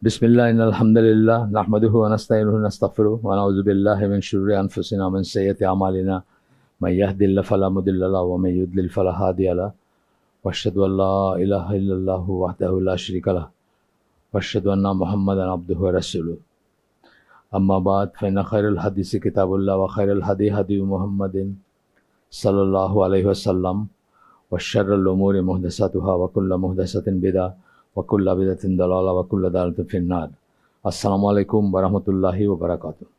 बिस्मिल्लाह इन्नल हम्दुलिल्लाह नहमदुहु व नस्तईनुहु व नस्तगफिरुहु व नऊज़ु बिल्लाहि मिन शुर्रि अनफुसिना व मिन सय्यिआति अमालिना मन यहदिल्लाहु फला मुदिल्ल लहु व मन युद्लिल फला हादिय लहु व अशहदु अन ला इलाहा इल्लल्लाहु वहदहु ला शरीका लहु व अशहदु अन्ना मुहम्मदन अब्दुहु व रसूलुहु अम्मा बाद फ़इन्न खैरल हदीसि किताबुल्लाह व खैरल हदी हदी मुहम्मदिन सल्लल्लाहु अलैहि वसल्लम व शर्रल उमूरि मुहदसातुहा व कुल्लु मुहदसातिन बिदअह वकुल्ला बिदअतिन दलाला वकुल्ला दालालातिन फिन्नार। अस्सलामु आलैकुम व रहमतुल्लाहि व बाराकातुहू।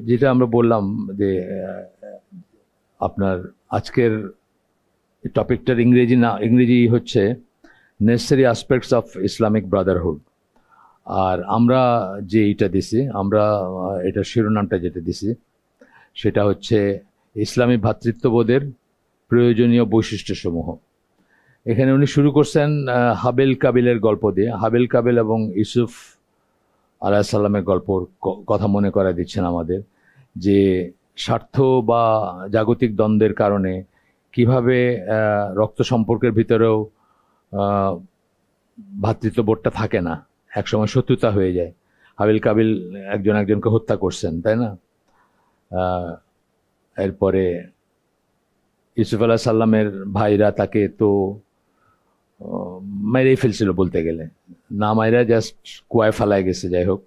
যেটা আমরা বললাম যে আপনার আজকের টপিকটার ইংরেজি হচ্ছে necessary aspects of Islamic brotherhood. আর আমরা যে এটা দিছি, আমরা এটা শিরোনামটা যেটা দিছি সেটা হচ্ছে ইসলামী ভ্রাতৃত্ববোধের প্রয়োজনীয় বৈশিষ্ট্যসমূহ। এখানে উনি শুরু করছেন হাবেল কাবিলের গল্প দিয়ে। হাবেল কাবিল এবং ইউসুফ আলাইহিস সালামের গল্পর কথা মনে করায় দিচ্ছেন আমাদের, যে স্বার্থ বা জাগতিক দ্বন্দ্বের কারণে কিভাবে রক্ত সম্পর্কের ভিতরেও ভ্রাতৃত্ববোধটা থাকে না, একসময় শত্রুতা হয়ে যায়। হাবেল কাবিল একজন একজনকে হত্যা করছেন, তাই না? এরপরে ইউসুফ আলাইহিস সালামের ভাইরা তাকে তো মেরেই ফেলছিল, বলতে গেলে না মাইরা জাস্ট কুয়ায় ফালায় গেছে। যাই হোক,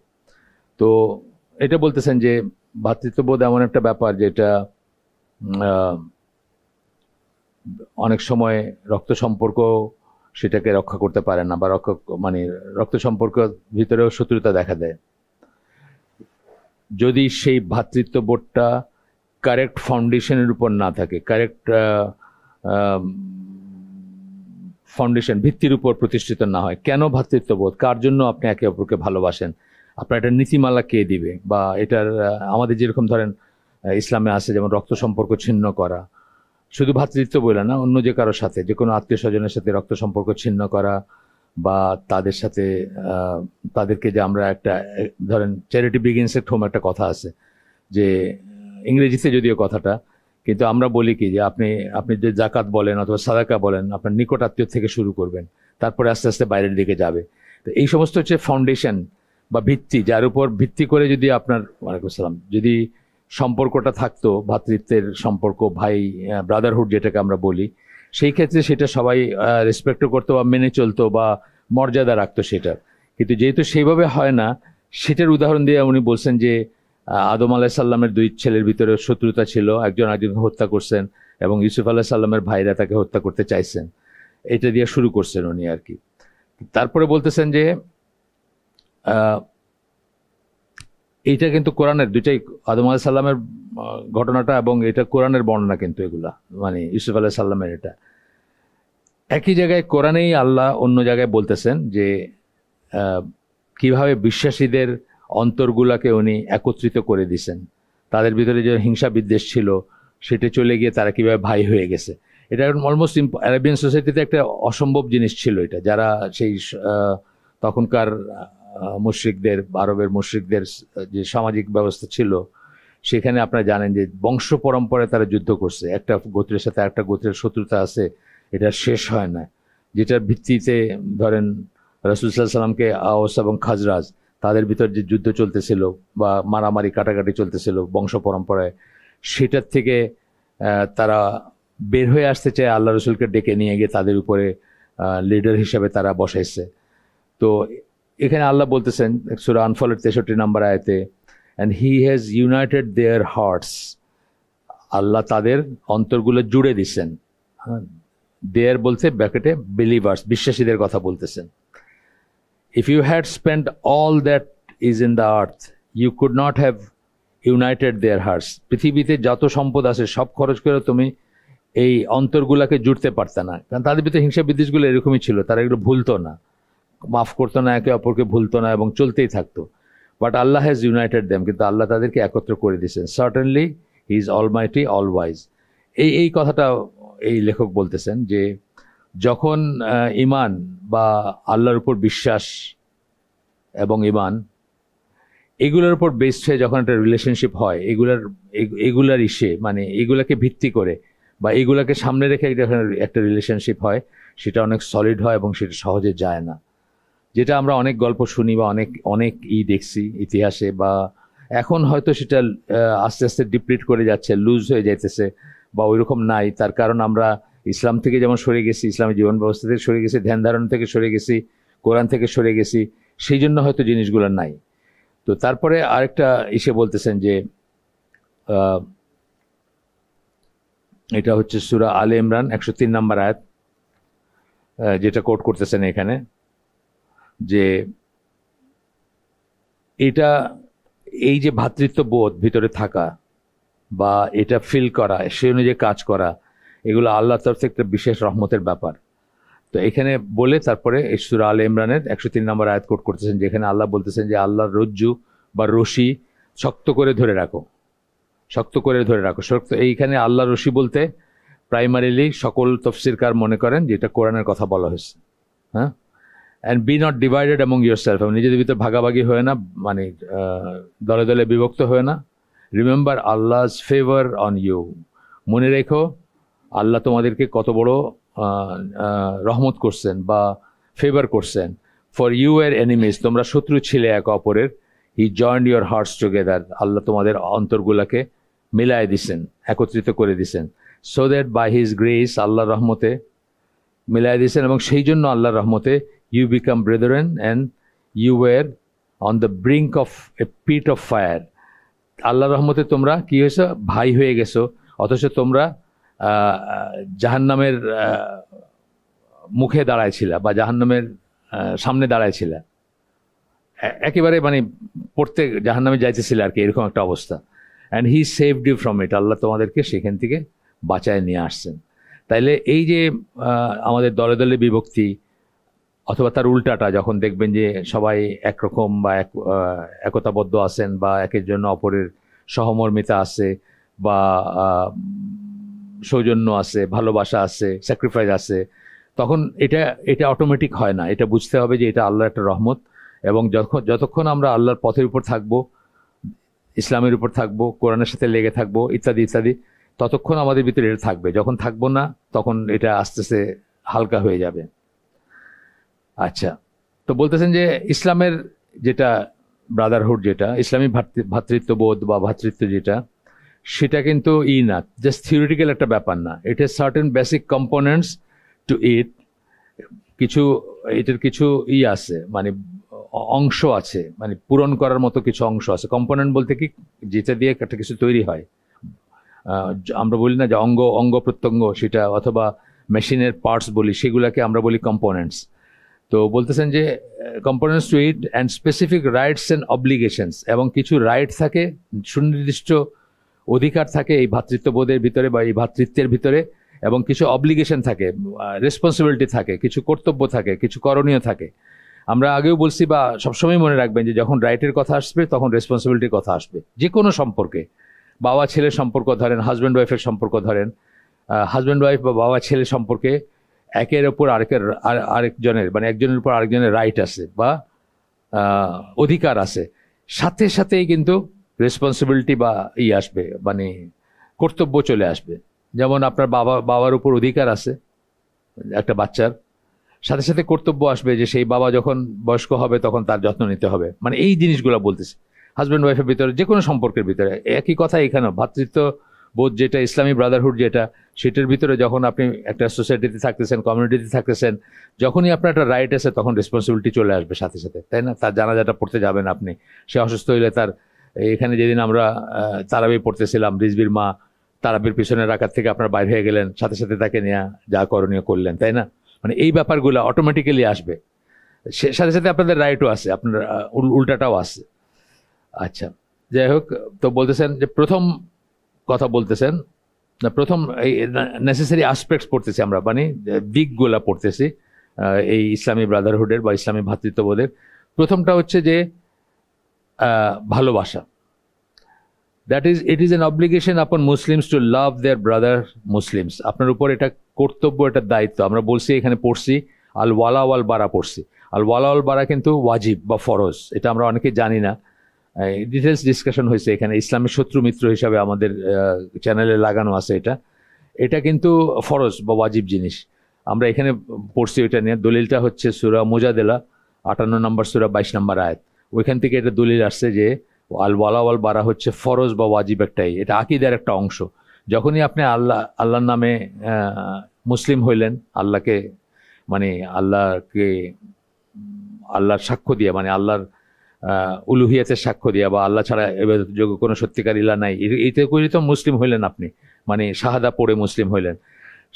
তো এটা বলতেছেন যে ভ্রাতৃত্ববোধ এমন একটা ব্যাপার যেটা অনেক সময় রক্ত সম্পর্ক সেটাকে রক্ষা করতে পারে না, বা রক্ত সম্পর্কের ভিতরেও শত্রুতা দেখা দেয় যদি সেই ভ্রাতৃত্ববোধটা কারেক্ট ফাউন্ডেশনের উপর না থাকে, কারেক্ট ফাউন্ডেশন ভিত্তির উপর প্রতিষ্ঠিত না হয়। কেন ভ্রাতৃত্ববোধ, কার জন্য আপনি একে অপরকে ভালোবাসেন, আপনার এটা নীতিমালা কে দিবে, বা এটার আমাদের যেরকম ধরেন ইসলামে আছে যেমন রক্ত সম্পর্ক ছিন্ন করা, শুধু ভ্রাতৃত্ব বলে না, অন্য যে কারোর সাথে, যে কোনো আত্মীয় স্বজনের সাথে রক্ত সম্পর্ক ছিন্ন করা, বা তাদের সাথে তাদেরকে যে আমরা একটা ধরেন চ্যারিটি বিগিনস এট হোম একটা কথা আছে, যে ইংরেজিতে যদিও কথাটা, কিন্তু আমরা বলি কি যে আপনি যে জাকাত বলেন অথবা সাদাকা বলেন, আপনার নিকট আত্মীয় থেকে শুরু করবেন, তারপরে আস্তে আস্তে বাইরের দিকে যাবে। তো এই সমস্ত হচ্ছে ফাউন্ডেশন বা ভিত্তি, যার উপর ভিত্তি করে যদি আপনার ওয়ালাইকুম আসসালাম যদি সম্পর্কটা থাকতো, ভ্রাতৃত্বের সম্পর্ক, ভাই ব্রাদারহুড যেটাকে আমরা বলি, সেই ক্ষেত্রে সেটা সবাই রেসপেক্টও করতো বা মেনে চলতো বা মর্যাদা রাখতো সেটার। কিন্তু যেহেতু সেইভাবে হয় না, সেটার উদাহরণ দিয়ে উনি বলছেন যে আদম আলাইহিস সালামের দুই ছেলের ভিতরে শত্রুতা ছিল, একজন একজনকে হত্যা করছেন, এবং ইউসুফ আলাইহিস সালামের ভাইরা তাকে হত্যা করতে চাইছেন। এটা দিয়ে শুরু করছেন উনি আর কি। তারপরে বলতেছেন যে এইটা কিন্তু কোরআনের দুইটাই, আদম আলাইহিস সালামের ঘটনাটা এবং এটা কোরআনের বর্ণনা, কিন্তু এগুলা মানে ইউসুফ আলাইহিস সালামের এটা একই জায়গায় কোরআনেই আল্লাহ অন্য জায়গায় বলতেছেন যে কিভাবে বিশ্বাসীদের অন্তরগুলাকে উনি একত্রিত করে দিছেন, তাদের ভিতরে যে হিংসা বিদ্বেষ ছিল সেটা চলে গিয়ে তারা কিভাবে ভাই হয়ে গেছে। এটা অলমোস্ট আরবিয়ান সোসাইটিতে একটা অসম্ভব জিনিস ছিল এটা, যারা সেই তখনকার মুশরিকদের, আরবের মুশরিকদের যে সামাজিক ব্যবস্থা ছিল, সেখানে আপনারা জানেন যে বংশ পরম্পরায় তারা যুদ্ধ করছে, একটা গোত্রের সাথে একটা গোত্রের শত্রুতা আছে, এটা শেষ হয় না। যেটার ভিত্তিতে ধরেন রাসূল সাল্লাল্লাহু আলাইহি সাল্লামকে আওস এবং খাজরাজ, তাদের ভিতর যে যুদ্ধ চলতেছিল বা মারামারি কাটাকাটি চলতেছিল বংশ পরম্পরায়, সেটার থেকে তারা বের হয়ে আসতে চায়, আল্লাহ রসুলকে ডেকে নিয়ে গিয়ে তাদের উপরে লিডার হিসেবে তারা বসাইছে। তো এখানে আল্লাহ বলতেছেন সূরা আনফালের 63 নম্বর আয়াতে, and he has united their hearts, আল্লাহ তাদের অন্তরগুলো জুড়ে দিচ্ছেন। দেয়ার বলতে ব্র্যাকেটে বিলিভার্স, বিশ্বাসীদের কথা বলতেছেন। If you had spent all that is in the earth, you could not have united their hearts. পৃথিবীতে যত সম্পদ আছে সব খরচ করে তুমি এই অন্তরগুলাকে জুড়তে পারতে না, কারণ তাদের ভিতরে হিংসা বিদ্বেষগুলো এরকমই ছিল, তারা এগুলো ভুলতো না, মাফ করতো না, একে অপরকে ভুলতো না এবং চলতেই থাকতো। But Allah has United them, কিন্তু আল্লাহ তাদেরকে একত্র করে দিয়েছেন। Certainly he is Almighty, all wise. এই কথাটা এই লেখক বলতেছেন যে যখন ঈমান বা আল্লাহর উপর বিশ্বাস এবং ঈমান এগুলোর উপর বেসড হয়ে যখন একটা রিলেশনশিপ হয়, এগুলার মানে এগুলাকে ভিত্তি করে বা এগুলাকে সামনে রেখে যখন একটা রিলেশনশিপ হয়, সেটা অনেক সলিড হয় এবং সেটা সহজে যায় না। যেটা আমরা অনেক গল্প শুনি বা অনেক অনেক দেখছি ইতিহাসে, বা এখন হয়তো সেটা আস্তে আস্তে ডিপ্লিট করে যাচ্ছে, লুজ হয়ে যাইতেছে বা ওইরকম নাই। তার কারণ আমরা ইসলাম থেকে যেমন সরে গেছি, ইসলামী জীবন ব্যবস্থা থেকে সরে গেছি, ধ্যান ধারণা থেকে সরে গেছি, কোরআন থেকে সরে গেছি, সেই জন্য হয়তো জিনিসগুলো নাই। তো তারপরে আরেকটা বলতেছেন যে এটা হচ্ছে সূরা আলে ইমরান 103 নম্বর আয়াত, যেটা কোট করতেছেন এখানে, যে এটা এই যে ভ্রাতৃত্ববোধ ভিতরে থাকা বা এটা ফিল করা, সে অনুযায়ী কাজ করা, এগুলো আল্লাহর তরফ থেকে একটা বিশেষ রহমতের ব্যাপার। তো এখানে বলে তারপরে এই সূরা আলে ইমরানের 103 নম্বর আয়াত কোট করতেছেন, যেখানে আল্লাহ বলতেছেন যে আল্লাহর রজ্জু বা রশি শক্ত করে ধরে রাখো, শক্ত করে ধরে রাখো। শক্ত, এইখানে আল্লাহ রশি বলতে প্রাইমারিলি সকল তফসিরকার মনে করেন যে এটা কোরআনের কথা বলা হয়েছে। হ্যাঁ, and be not divided among your সেলফ, নিজেদের ভিতরে ভাগাভাগি হয়ে না, মানে দলে দলে বিভক্ত হয়ে না। Remember Allah's favour on you, মনে রেখো আল্লাহ তোমাদেরকে কত বড় রহমত করছেন বা ফেভার করছেন। ফর ইউ এর এনিমিজ, তোমরা শত্রু ছিলে এক অপরের। He joined your hearts together, আল্লাহ তোমাদের অন্তরগুলাকে মিলায় দিছেন, একত্রিত করে দিছেন। So that by his grace, আল্লাহর রহমতে মিলায় দিয়েছেন, এবং সেই জন্য আল্লাহর রহমতে you become brethren and you were on the brink of a pit of fire. আল্লাহর রহমতে তোমরা কি হয়েছো, ভাই হয়ে গেছো, অথচ তোমরা জাহান্নামের মুখে দাঁড়াইছিলা বা জাহান্নামের সামনে দাঁড়াইছিলা, একেবারে মানে পড়তে জাহান্নামে যাইতেছিল আর কি, এরকম একটা অবস্থা। And he saved you from it, আল্লাহ তোমাদেরকে সেখান থেকে বাঁচায় নিয়ে আসছেন। তাইলে এই যে আমাদের দলে দলে বিভক্তি অথবা তার উল্টাটা, যখন দেখবেন যে সবাই একরকম বা একতাবদ্ধ আছেন বা একের জন্য অপরের সহমর্মিতা আছে বা সৌজন্য আছে, ভালোবাসা আছে, স্যাক্রিফাইস আছে, তখন এটা অটোমেটিক হয় না। এটা বুঝতে হবে যে এটা আল্লাহর একটা রহমত, এবং যতক্ষণ আমরা আল্লাহর পথের উপর থাকবো, ইসলামের উপর থাকবো, কোরআনের সাথে লেগে থাকবো ইত্যাদি ইত্যাদি, ততক্ষণ আমাদের ভিতরে এটা থাকবে। যখন থাকবো না, তখন এটা আস্তে আস্তে হালকা হয়ে যাবে। আচ্ছা, তো বলতেছেন যে ইসলামের যেটা ব্রাদারহুড, যেটা ইসলামী ভ্রাতৃত্ববোধ বা ভ্রাতৃত্ব, যেটা সেটা কিন্তু না জাস্ট থিওরিটিক্যাল একটা ব্যাপার না। It has certain basic components to it. এটার কিছু আছে, মানে অংশ আছে, মানে পূরণ করার মতো কিছু অংশ আছে। কম্পোনেন্ট বলতে কি, যেটা দিয়ে একটা কিছু তৈরি হয়। আমরা বলি না যে অঙ্গ প্রত্যঙ্গ, সেটা অথবা মেশিনের পার্টস বলি, সেগুলাকে আমরা বলি কম্পোনেন্টস। তো বলতেছেন যে components to it and specific rights and obligations, এবং কিছু রাইট থাকে, সুনির্দিষ্ট অধিকার থাকে এই ভ্রাতৃত্ববোধের ভিতরে বা এই ভ্রাতৃত্বের ভিতরে, এবং কিছু অব্লিগেশন থাকে, রেসপন্সিবিলিটি থাকে, কিছু কর্তব্য থাকে, কিছু করণীয় থাকে। আমরা আগেও বলছি বা সবসময় মনে রাখবেন যে যখন রাইটের কথা আসবে তখন রেসপন্সিবিলিটির কথা আসবে। যে কোনো সম্পর্কে, বাবা ছেলের সম্পর্ক ধরেন, হাজব্যান্ড ওয়াইফের সম্পর্ক ধরেন, হাজব্যান্ড ওয়াইফ বা বাবা ছেলে সম্পর্কে একের ওপর আরেকজনের, মানে একজনের উপর আরেকজনের রাইট আছে বা অধিকার আছে, সাথে সাথেই কিন্তু রেসপন্সিবিলিটি বা আসবে, মানে কর্তব্য চলে আসবে। যেমন আপনার বাবার উপর অধিকার আছে একটা বাচ্চার, সাথে সাথে কর্তব্য আসবে যে সেই বাবা যখন বয়স্ক হবে তখন তার যত্ন নিতে হবে। মানে এই জিনিসগুলো বলতেছে হাজব্যান্ড ওয়াইফের ভিতরে, যে কোনো সম্পর্কের ভিতরে একই কথা। এখানেও ভ্রাতৃত্ব বোধ যেটা, ইসলামী ব্রাদারহুড যেটা, সেটার ভিতরে যখন আপনি একটা সোসাইটিতে থাকতেছেন, কমিউনিটিতে থাকতেছেন, যখনই আপনার একটা রাইট আছে তখন রেসপন্সিবিলিটি চলে আসবে সাথে সাথে, তাই না? তার জানাজাটা পড়তে যাবেন আপনি, সে অসুস্থ হইলে তার, এখানে যেদিন আমরা তারাবি পড়তেছিলাম, রিজবির মা তারাবির পিছনের রাকাত থেকে আপনার বাইরে হয়ে গেলেন, সাথে সাথে তাকে নিয়ে যা করণীয় করলেন, তাই না? মানে এই ব্যাপারগুলো অটোমেটিক্যালি আসবে, সাথে সাথে আপনাদের রাইটও আছে, আপনার উল্টাটাও আছে। আচ্ছা, যাই হোক, তো বলতেছেন যে প্রথম কথা বলতেছেন না, প্রথম এই নেসেসারি আসপেক্টস পড়তেছি আমরা, মানে দিকগুলা পড়তেছি এই ইসলামী ব্রাদারহুডের বা ইসলামী ভ্রাতৃত্ববোধের। প্রথমটা হচ্ছে যে ভালোবাসা। ইট is an obligation upon Muslims to love their brother Muslims. আপনার উপর এটা কর্তব্য, এটা দায়িত্ব। আমরা বলছি, এখানে পড়ছি আল ওয়ালা ওয়াল বারা পড়ছি। আল ওয়ালা ওয়াল বারা কিন্তু ওয়াজিব বা ফরজ, এটা আমরা অনেকে জানি না। ডিটেলস ডিসকাশন হয়েছে এখানে, ইসলামের শত্রু মিত্র হিসাবে আমাদের চ্যানেলে লাগানো আছে। এটা কিন্তু ফরজ বা ওয়াজিব জিনিস। আমরা এখানে পড়ছি ওইটা নিয়ে। দলিলটা হচ্ছে সূরা মুজাদেলা 58 নম্বর সূরা 22 নম্বর আয়াত, ওইখান থেকে এটা দলিল আসছে যে আল ওয়ালা ওয়াল বারা হচ্ছে ফরজ বা ওয়াজিব একটাই, এটা আকীদার একটা অংশ। যখনই আপনি আল্লাহর নামে মুসলিম হইলেন, আল্লাহকে মানে আল্লাহর সাক্ষ্য দিয়ে, মানে আল্লাহর উলুহিয়াতের সাক্ষ্য দিয়া, বা আল্লাহ ছাড়া যোগ্য কোনো সত্যিকার ইলা নাই, এতে করে তো মুসলিম হইলেন আপনি, মানে শাহাদা পড়ে মুসলিম হইলেন।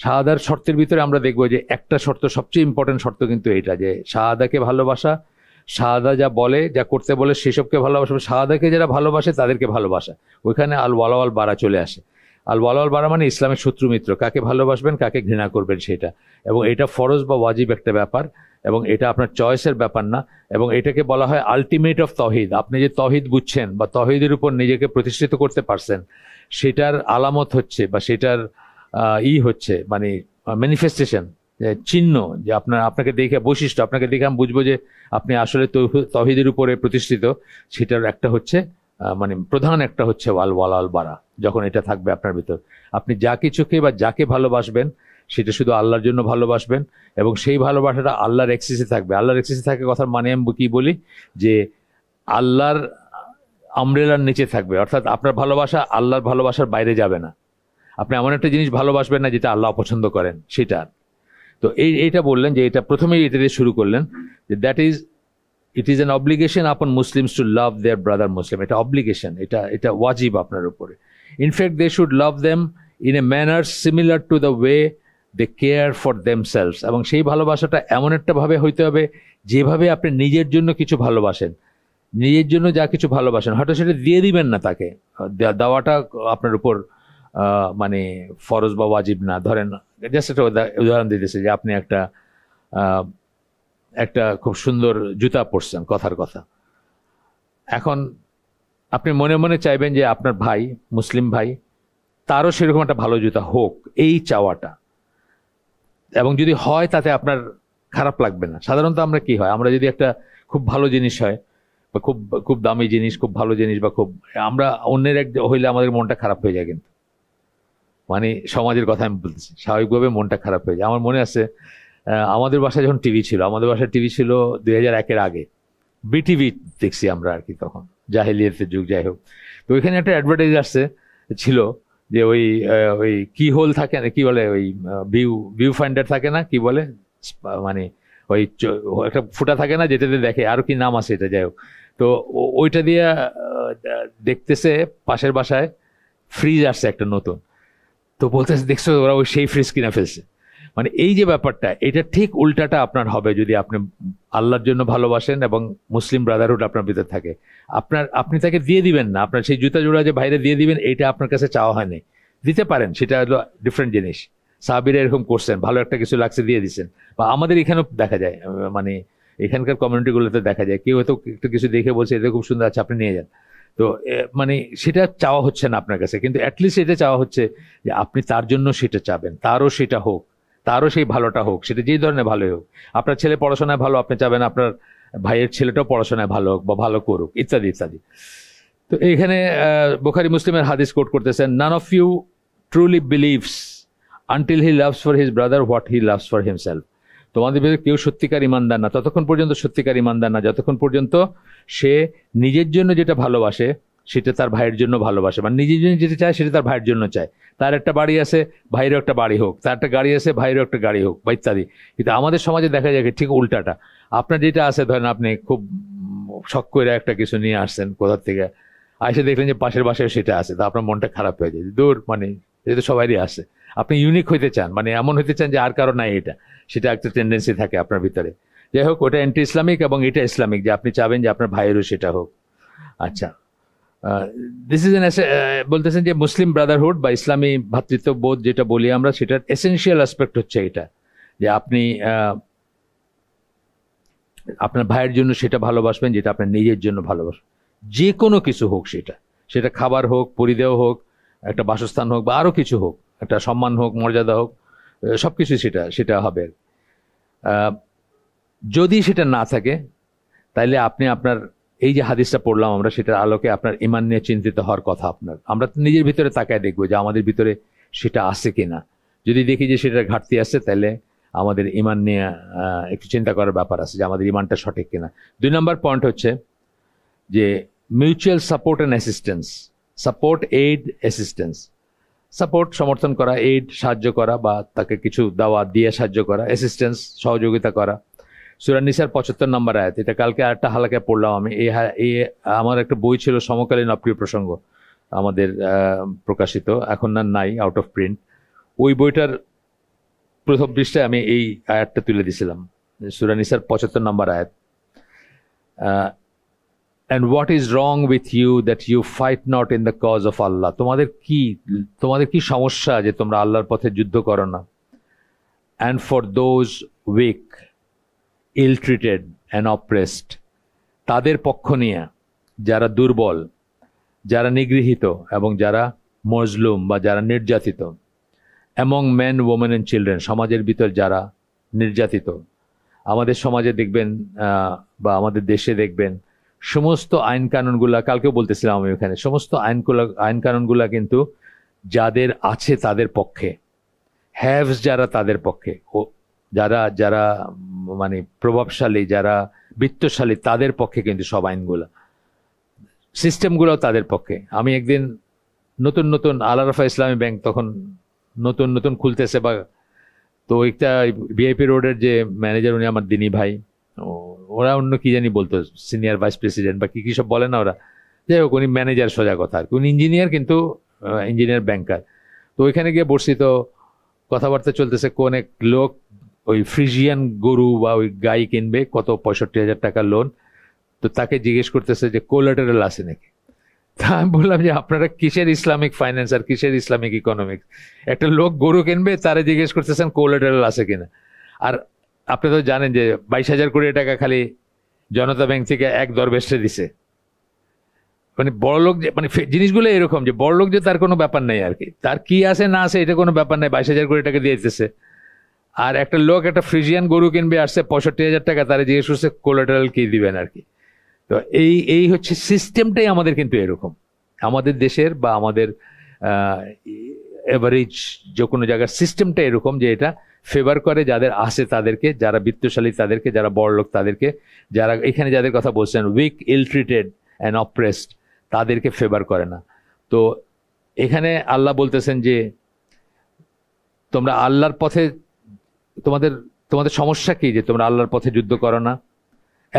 শাহাদার শর্তের ভিতরে আমরা দেখবো যে একটা শর্ত, সবচেয়ে ইম্পর্টেন্ট শর্ত কিন্তু এটা, যে শাহাদাকে ভালোবাসা, শাহাদা যা বলে, যা করতে বলে সেসবকে ভালোবাসা, শাহাদাকে যারা ভালোবাসে তাদেরকে ভালোবাসা। ওইখানে আল ওয়ালা ওয়াল বারা চলে আসে। আল ওয়ালা ওয়াল বারা মানে ইসলামের শত্রু মিত্র, কাকে ভালোবাসবেন কাকে ঘৃণা করবেন সেটা। এবং এটা ফরজ বা ওয়াজিব একটা ব্যাপার, এবং এটা আপনার চয়েসের ব্যাপার না। এবং এটাকে বলা হয় আলটিমেট অফ তহিদ। আপনি যে তহিদ বুঝছেন বা তহিদের উপর নিজেকে প্রতিষ্ঠিত করতে পারছেন, সেটার আলামত হচ্ছে বা সেটার হচ্ছে মানে ম্যানিফেস্টেশন, চিহ্ন, যে আপনাকে দেখে বৈশিষ্ট্য, আপনাকে দেখে আমি বুঝবো যে আপনি আসলে তহিদের উপরে প্রতিষ্ঠিত। সেটার একটা হচ্ছে মানে প্রধান একটা হচ্ছে ওয়াল ওয়ালাল বারা। যখন এটা থাকবে আপনার ভিতর, আপনি যা কিছুকে বা যাকে ভালোবাসবেন সেটা শুধু আল্লাহর জন্য ভালোবাসবেন, এবং সেই ভালোবাসাটা আল্লাহর এক্সিসে থাকবে। আল্লাহর এক্সিসে থাকার কথা মানে আমি কি বলি, যে আল্লাহর আমব্রেলার নিচে থাকবে, অর্থাৎ আপনার ভালোবাসা আল্লাহর ভালোবাসার বাইরে যাবে না। আপনি এমন একটা জিনিস ভালোবাসবেন না যেটা আল্লাহ অপছন্দ করেন সেটা। তো এইটা বললেন যে এটা প্রথমেই এটা দিয়ে শুরু করলেন, যে it is an obligation upon Muslims to love their brother Muslim. এটা অব্লিগেশন, এটা ওয়াজিব আপনার উপরে। In fact they should love them in a manner similar to the way they care for themselves. এবং সেই ভালোবাসাটা এমন একটা ভাবে হইতে হবে যেভাবে আপনি নিজের জন্য কিছু ভালোবাসেন, নিজের জন্য যা কিছু ভালোবাসেন, হয়তো সেটা দিয়ে দিবেন না তাকে, দেওয়াটা আপনার উপর মানে ফরজ বা ওয়াজিব না। ধরেন জাস্ট একটা উদাহরণ দিতেছে, যে আপনি একটা খুব সুন্দর জুতা পরছেন, কথার কথা। এখন আপনি মনে মনে চাইবেন যে আপনার ভাই, মুসলিম ভাই, তারও সেরকম একটা ভালো জুতা হোক, এই চাওয়াটা। এবং যদি হয় তাতে আপনার খারাপ লাগবে না। সাধারণত আমরা কি হয়, আমরা যদি একটা খুব ভালো জিনিস হয় বা খুব খুব দামি জিনিস, খুব ভালো জিনিস, বা আমরা অন্যের হইলে আমাদের মনটা খারাপ হয়ে যায়। কিন্তু মানে সমাজের কথা আমি বলতেছি, স্বাভাবিকভাবে মনটা খারাপ হয়ে যায়। আমার মনে আছে আমাদের বাসায় যখন টিভি ছিল, আমাদের বাসায় টিভি ছিল 2001-এর আগে, বিটিভি দেখছি আমরা আর কি, তখন জাহেলিয়াতের যুগ, যাই হোক। তো ওইখানে একটা অ্যাডভার্টাইজ ছিল, যে ওই কি হোল থাকে না, কি বলে, ওই ভিউ ফাইন্ডার থাকে না, কি বলে, মানে ওই একটা ফুটা থাকে না যেটাতে দেখে, আরো কি নাম আছে এটা, যাই হোক। তো ওইটা দিয়ে দেখতেছে পাশের বাসায় ফ্রিজ আসছে একটা নতুন। তো বলতেছে, দেখছো ওরা ওই সেই ফ্রিজ কিনা ফেলছে। মানে এই যে ব্যাপারটা, এটা ঠিক উল্টাটা আপনার হবে যদি আপনি আল্লাহর জন্য ভালোবাসেন এবং মুসলিম ব্রাদারহুড আপনার ভিতরে থাকে। আপনি তাকে দিয়ে দিবেন না, আপনার সেই জুতা জোড়া যে বাইরে দিয়ে দিবেন, এইটা আপনার কাছে চাওয়া হয়নি। দিতে পারেন, সেটা হলো ডিফারেন্ট জিনিস। সাহাবীরা এরকম করছেন, ভালো একটা কিছু লাগছে দিয়ে দিচ্ছেন। বা আমাদের এখানেও দেখা যায়, মানে এখানকার কমিউনিটিগুলোতে দেখা যায়, কেউ হয়তো একটু কিছু দেখে বলছে এটা খুব সুন্দর আছে, আপনি নিয়ে যান। তো মানে সেটা চাওয়া হচ্ছে না আপনার কাছে, কিন্তু অ্যাটলিস্ট এটা চাওয়া হচ্ছে যে আপনি তার জন্য সেটা চাবেন, তারও সেটা হোক, তারও সেই ভালোটা হোক, সেটা যেই ধরনের ভালোই হোক। আপনার ছেলে পড়াশোনায় ভালো, আপনি চাবেন আপনার ভাইয়ের ছেলেটাও পড়াশোনায় ভালো হোক বা ভালো করুক, ইত্যাদি ইত্যাদি। তো এখানে বুখারী মুসলিমের হাদিস কোট করতেছেন, none of you truly believes until he loves for his brother what he loves for himself. তোমাদের ভিতরে কেউ সত্যিকার ইমানদার না ততক্ষণ পর্যন্ত, সত্যিকার ইমানদার না যতক্ষণ পর্যন্ত সে নিজের জন্য যেটা ভালোবাসে সেটা তার ভাইয়ের জন্য ভালোবাসে, মানে নিজের জন্য যেটা চায় সেটা তার ভাইয়ের জন্য চায়। তার একটা বাড়ি আছে, ভাইয়েরও একটা বাড়ি হোক, তার একটা গাড়ি আছে, ভাইয়েরও একটা গাড়ি হোক, বা ইত্যাদি। কিন্তু আমাদের সমাজে দেখা যায় ঠিক উল্টাটা। আপনার যেটা আছে, ধরেন আপনি খুব শখ করে একটা কিছু নিয়ে আসছেন কোথার থেকে, এসে দেখলেন যে পাশের বাসায় সেটা আছে, তা আপনার মনটা খারাপ হয়ে যায়, দূর, মানে এটা সবারই আছে। আপনি ইউনিক হইতে চান, মানে এমন হইতে চান যে আর কারো নাই এটা, সেটা একটা টেন্ডেন্সি থাকে আপনার ভিতরে। যাই হোক, ওটা অ্যান্টি ইসলামিক এবং এটা ইসলামিক, যে আপনি চাবেন যে আপনার ভাইয়েরও সেটা হোক। আচ্ছা, দিস ইজ বলতেছেন যে মুসলিম ব্রাদারহুড বা ইসলামী ভ্রাতৃত্ববোধ যেটা বলি আমরা, সেটার এসেনশিয়াল অ্যাসপেক্ট হচ্ছে এটা, যে আপনি আপনার ভাইয়ের জন্য সেটা ভালোবাসবেন যেটা আপনার নিজের জন্য ভালোবাসবেন, যে কোনো কিছু হোক, সেটা খাবার হোক, পরিধেয় হোক, একটা বাসস্থান হোক, বা আরো কিছু হোক, একটা সম্মান হোক, মর্যাদা হোক, সবকিছু সেটা হবে। যদি সেটা না থাকে তাইলে আপনি আপনার এই যে হাদিসটা পড়লাম আমরা, সেটার আলোকে আপনার ঈমান নিয়ে চিন্তিত হওয়ার কথা আপনার। আমরা নিজের ভিতরে তাকায় দেখবো যে আমাদের ভিতরে সেটা আছে কিনা। যদি দেখি যে সেটার ঘাটতি আছে, তাহলে আমাদের ইমান নিয়ে একটু চিন্তা করার ব্যাপার আছে যে আমাদের ইমানটা সঠিক কিনা। 2 নম্বর পয়েন্ট হচ্ছে যে mutual support and assistance, support, aid, assistance. Support সমর্থন করা, এইড সাহায্য করা বা তাকে কিছু দেওয়া দিয়ে সাহায্য করা, অ্যাসিস্ট্যান্স সহযোগিতা করা। সূরা নিসার 75 নম্বর আয়াত, এটা কালকে আরেকটা হালাকায় পড়লাম আমি। এই আমার একটা বই ছিল সমকালীন অপ্রিয় প্রসঙ্গ, আমাদের প্রকাশিত, এখন আর নাই, আউট অফ প্রিন্ট। ওই বইটার প্রথম পৃষ্ঠায় আমি এই আয়াতটা তুলে দিছিলাম, সূরা নিসার 75 নম্বর আয়াত। And what is wrong with you that you fight not in the cause of Allah? তোমাদের কি সমস্যা যে তোমরা আল্লাহর পথে যুদ্ধ করো না? And for those weak, ill-treated and oppressed, তাদের পক্ষ নিয়ে, যারা দুর্বল, যারা নিগৃহীত এবং যারা মজলুম বা যারা নির্যাতিত, among men, women and children, সমাজের ভিতর যারা নির্যাতিত। আমাদের সমাজে দেখবেন বা আমাদের দেশে দেখবেন সমস্ত আইন কানুনগুলা, কালকেও বলতেছিলাম আমি ওখানে, সমস্ত আইন কানুনগুলা কিন্তু যাদের আছে তাদের পক্ষে, হ্যাভস যারা তাদের পক্ষে, যারা যারা মানে প্রভাবশালী, যারা বিত্তশালী, তাদের পক্ষে কিন্তু সব আইনগুলা, সিস্টেমগুলোও তাদের পক্ষে। আমি একদিন নতুন নতুন আল আরাফা ইসলামী ব্যাংক তখন নতুন নতুন খুলতেছে, বা তো একটা ভিআইপি রোডের যে ম্যানেজার, উনি আমার দিনী ভাই, ওরা অন্য কি জানি বলতো, সিনিয়র ভাইস প্রেসিডেন্ট বা কি সব বলে না ওরা, যাই হোক উনি ম্যানেজার সোজা কথা আর কি, উনি ইঞ্জিনিয়ার, কিন্তু ইঞ্জিনিয়ার ব্যাংকার। তো ওইখানে গিয়ে বসছি, তো কথাবার্তা চলতেছে, কোন এক লোক ওই ফ্রিজিয়ান গরু বা ওই গাই কিনবে, কত 65,000 টাকা লোন, তো তাকে জিজ্ঞেস করতেছে যে কোলাটেরাল আছে নাকি। তা আমি বললাম যে আপনারা কিসের ইসলামিক ফাইন্যান্স আর কিসের ইসলামিক ইকোনমিক্স? একটা লোক গরু কিনবে, তারা জিজ্ঞেস করতেছেন কোলাটেরাল আছে কিনা। আর আপনি তো জানেন যে 22,000 কোটি টাকা খালি জনতা ব্যাংক থেকে এক দরবেশে দিছে। মানে বড়লোক যে, মানে জিনিসগুলো এরকম যে বড়লোক যে তার কোনো ব্যাপার নেই আর কি, তার কি আছে না আছে এটা কোনো ব্যাপার নেই, 22,000 কোটি টাকা দিয়ে দিতেছে। আর একটা লোক একটা ফ্রিজিয়ান গরু কিনবে, আসছে 65,000 টাকা, তারা জিজ্ঞেস করছে কোলাটেরাল কি দিবেন আর কি। তো এই হচ্ছে সিস্টেমটাই আমাদের কিন্তু এরকম, আমাদের দেশের বা আমাদের এভারেজ যে কোনো জায়গার সিস্টেমটা এরকম যে এটা ফেভার করে যাদের আছে তাদেরকে, যারা বিত্তশালী তাদেরকে, যারা বড়লোক তাদেরকে, যারা এখানে যাদের কথা বলছেন weak, ill treated and oppressed, তাদেরকে ফেভার করে না। তো এখানে আল্লাহ বলতেছেন যে তোমরা আল্লাহর পথে, তোমাদের সমস্যা কি যে তোমরা আল্লাহর পথে যুদ্ধ করো না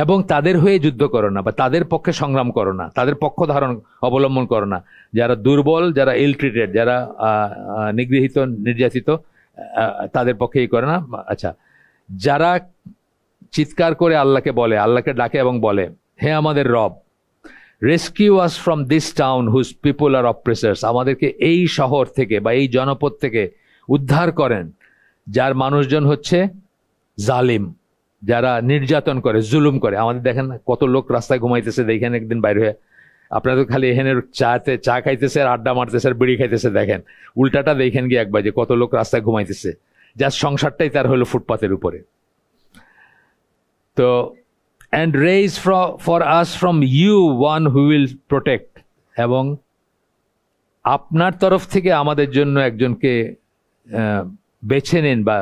এবং তাদের হয়ে যুদ্ধ করো না, বা তাদের পক্ষে সংগ্রাম করো না, তাদের পক্ষ ধারণ অবলম্বন করো না, যারা দুর্বল, যারা ইল ট্রিটেড, যারা নিগৃহীত, নির্যাতিত, তাদের পক্ষেই করে না। আচ্ছা, যারা চিৎকার করে আল্লাহকে বলে, আল্লাহকে ডাকে এবং বলে, হে আমাদের রব, rescue us from this town whose people are oppressors, আমাদেরকে এই শহর থেকে বা এই জনপদ থেকে উদ্ধার করেন যার মানুষজন হচ্ছে জালিম, যারা নির্যাতন করে, জুলুম করে। আমাদের দেখেন কত লোক রাস্তায় ঘুমাইতেছে, দেখেন একদিন বাইরে হয়ে, আপনারা তো খালি এখানে চা খাইতেছে আর আড্ডা মারতেছে আর বিড়ি খাইতেছে, দেখেন উল্টাটা দেখেন গিয়ে একবার যে কত লোক রাস্তায় ঘুমাইতেছে, যার সংসারটাই তার হলো ফুটপাতের উপরে। তো and raise for us from you one who will protect, এবং আপনার তরফ থেকে আমাদের জন্য একজনকে বেছে নেন, বা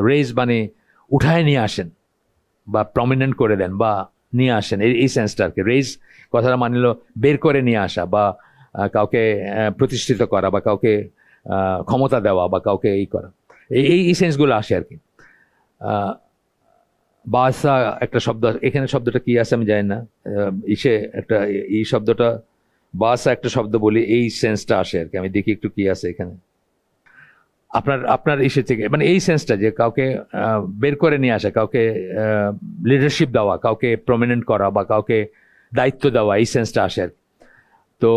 রেজ মানে উঠায় নিয়ে আসেন বা প্রমিনেন্ট করে দেন বা নিয়ে আসেন, এই সেন্সটা আর কি। রেজ কথাটা মানিল বের করে নিয়ে আসা, বা কাউকে প্রতিষ্ঠিত করা, বা কাউকে ক্ষমতা দেওয়া, বা কাউকে এই করা, এই সেন্সগুলো আসে আর কি। বাসা একটা শব্দ, এখানে শব্দটা কি আছে আমি জানি না, একটা এই শব্দটা বাসা একটা শব্দ বলি, এই সেন্সটা আসে আর কি। আমি দেখি একটু কি আছে এখানে আপনার ইসে থেকে, মানে এই সেন্সটা যে কাউকে বের করে নিয়ে আসা, কাউকে লিডারশিপ দেওয়া, কাউকে প্রমিনেন্ট করা, বা কাউকে দায়িত্ব দেওয়া, এই সেন্সটা আসে আর কি। তো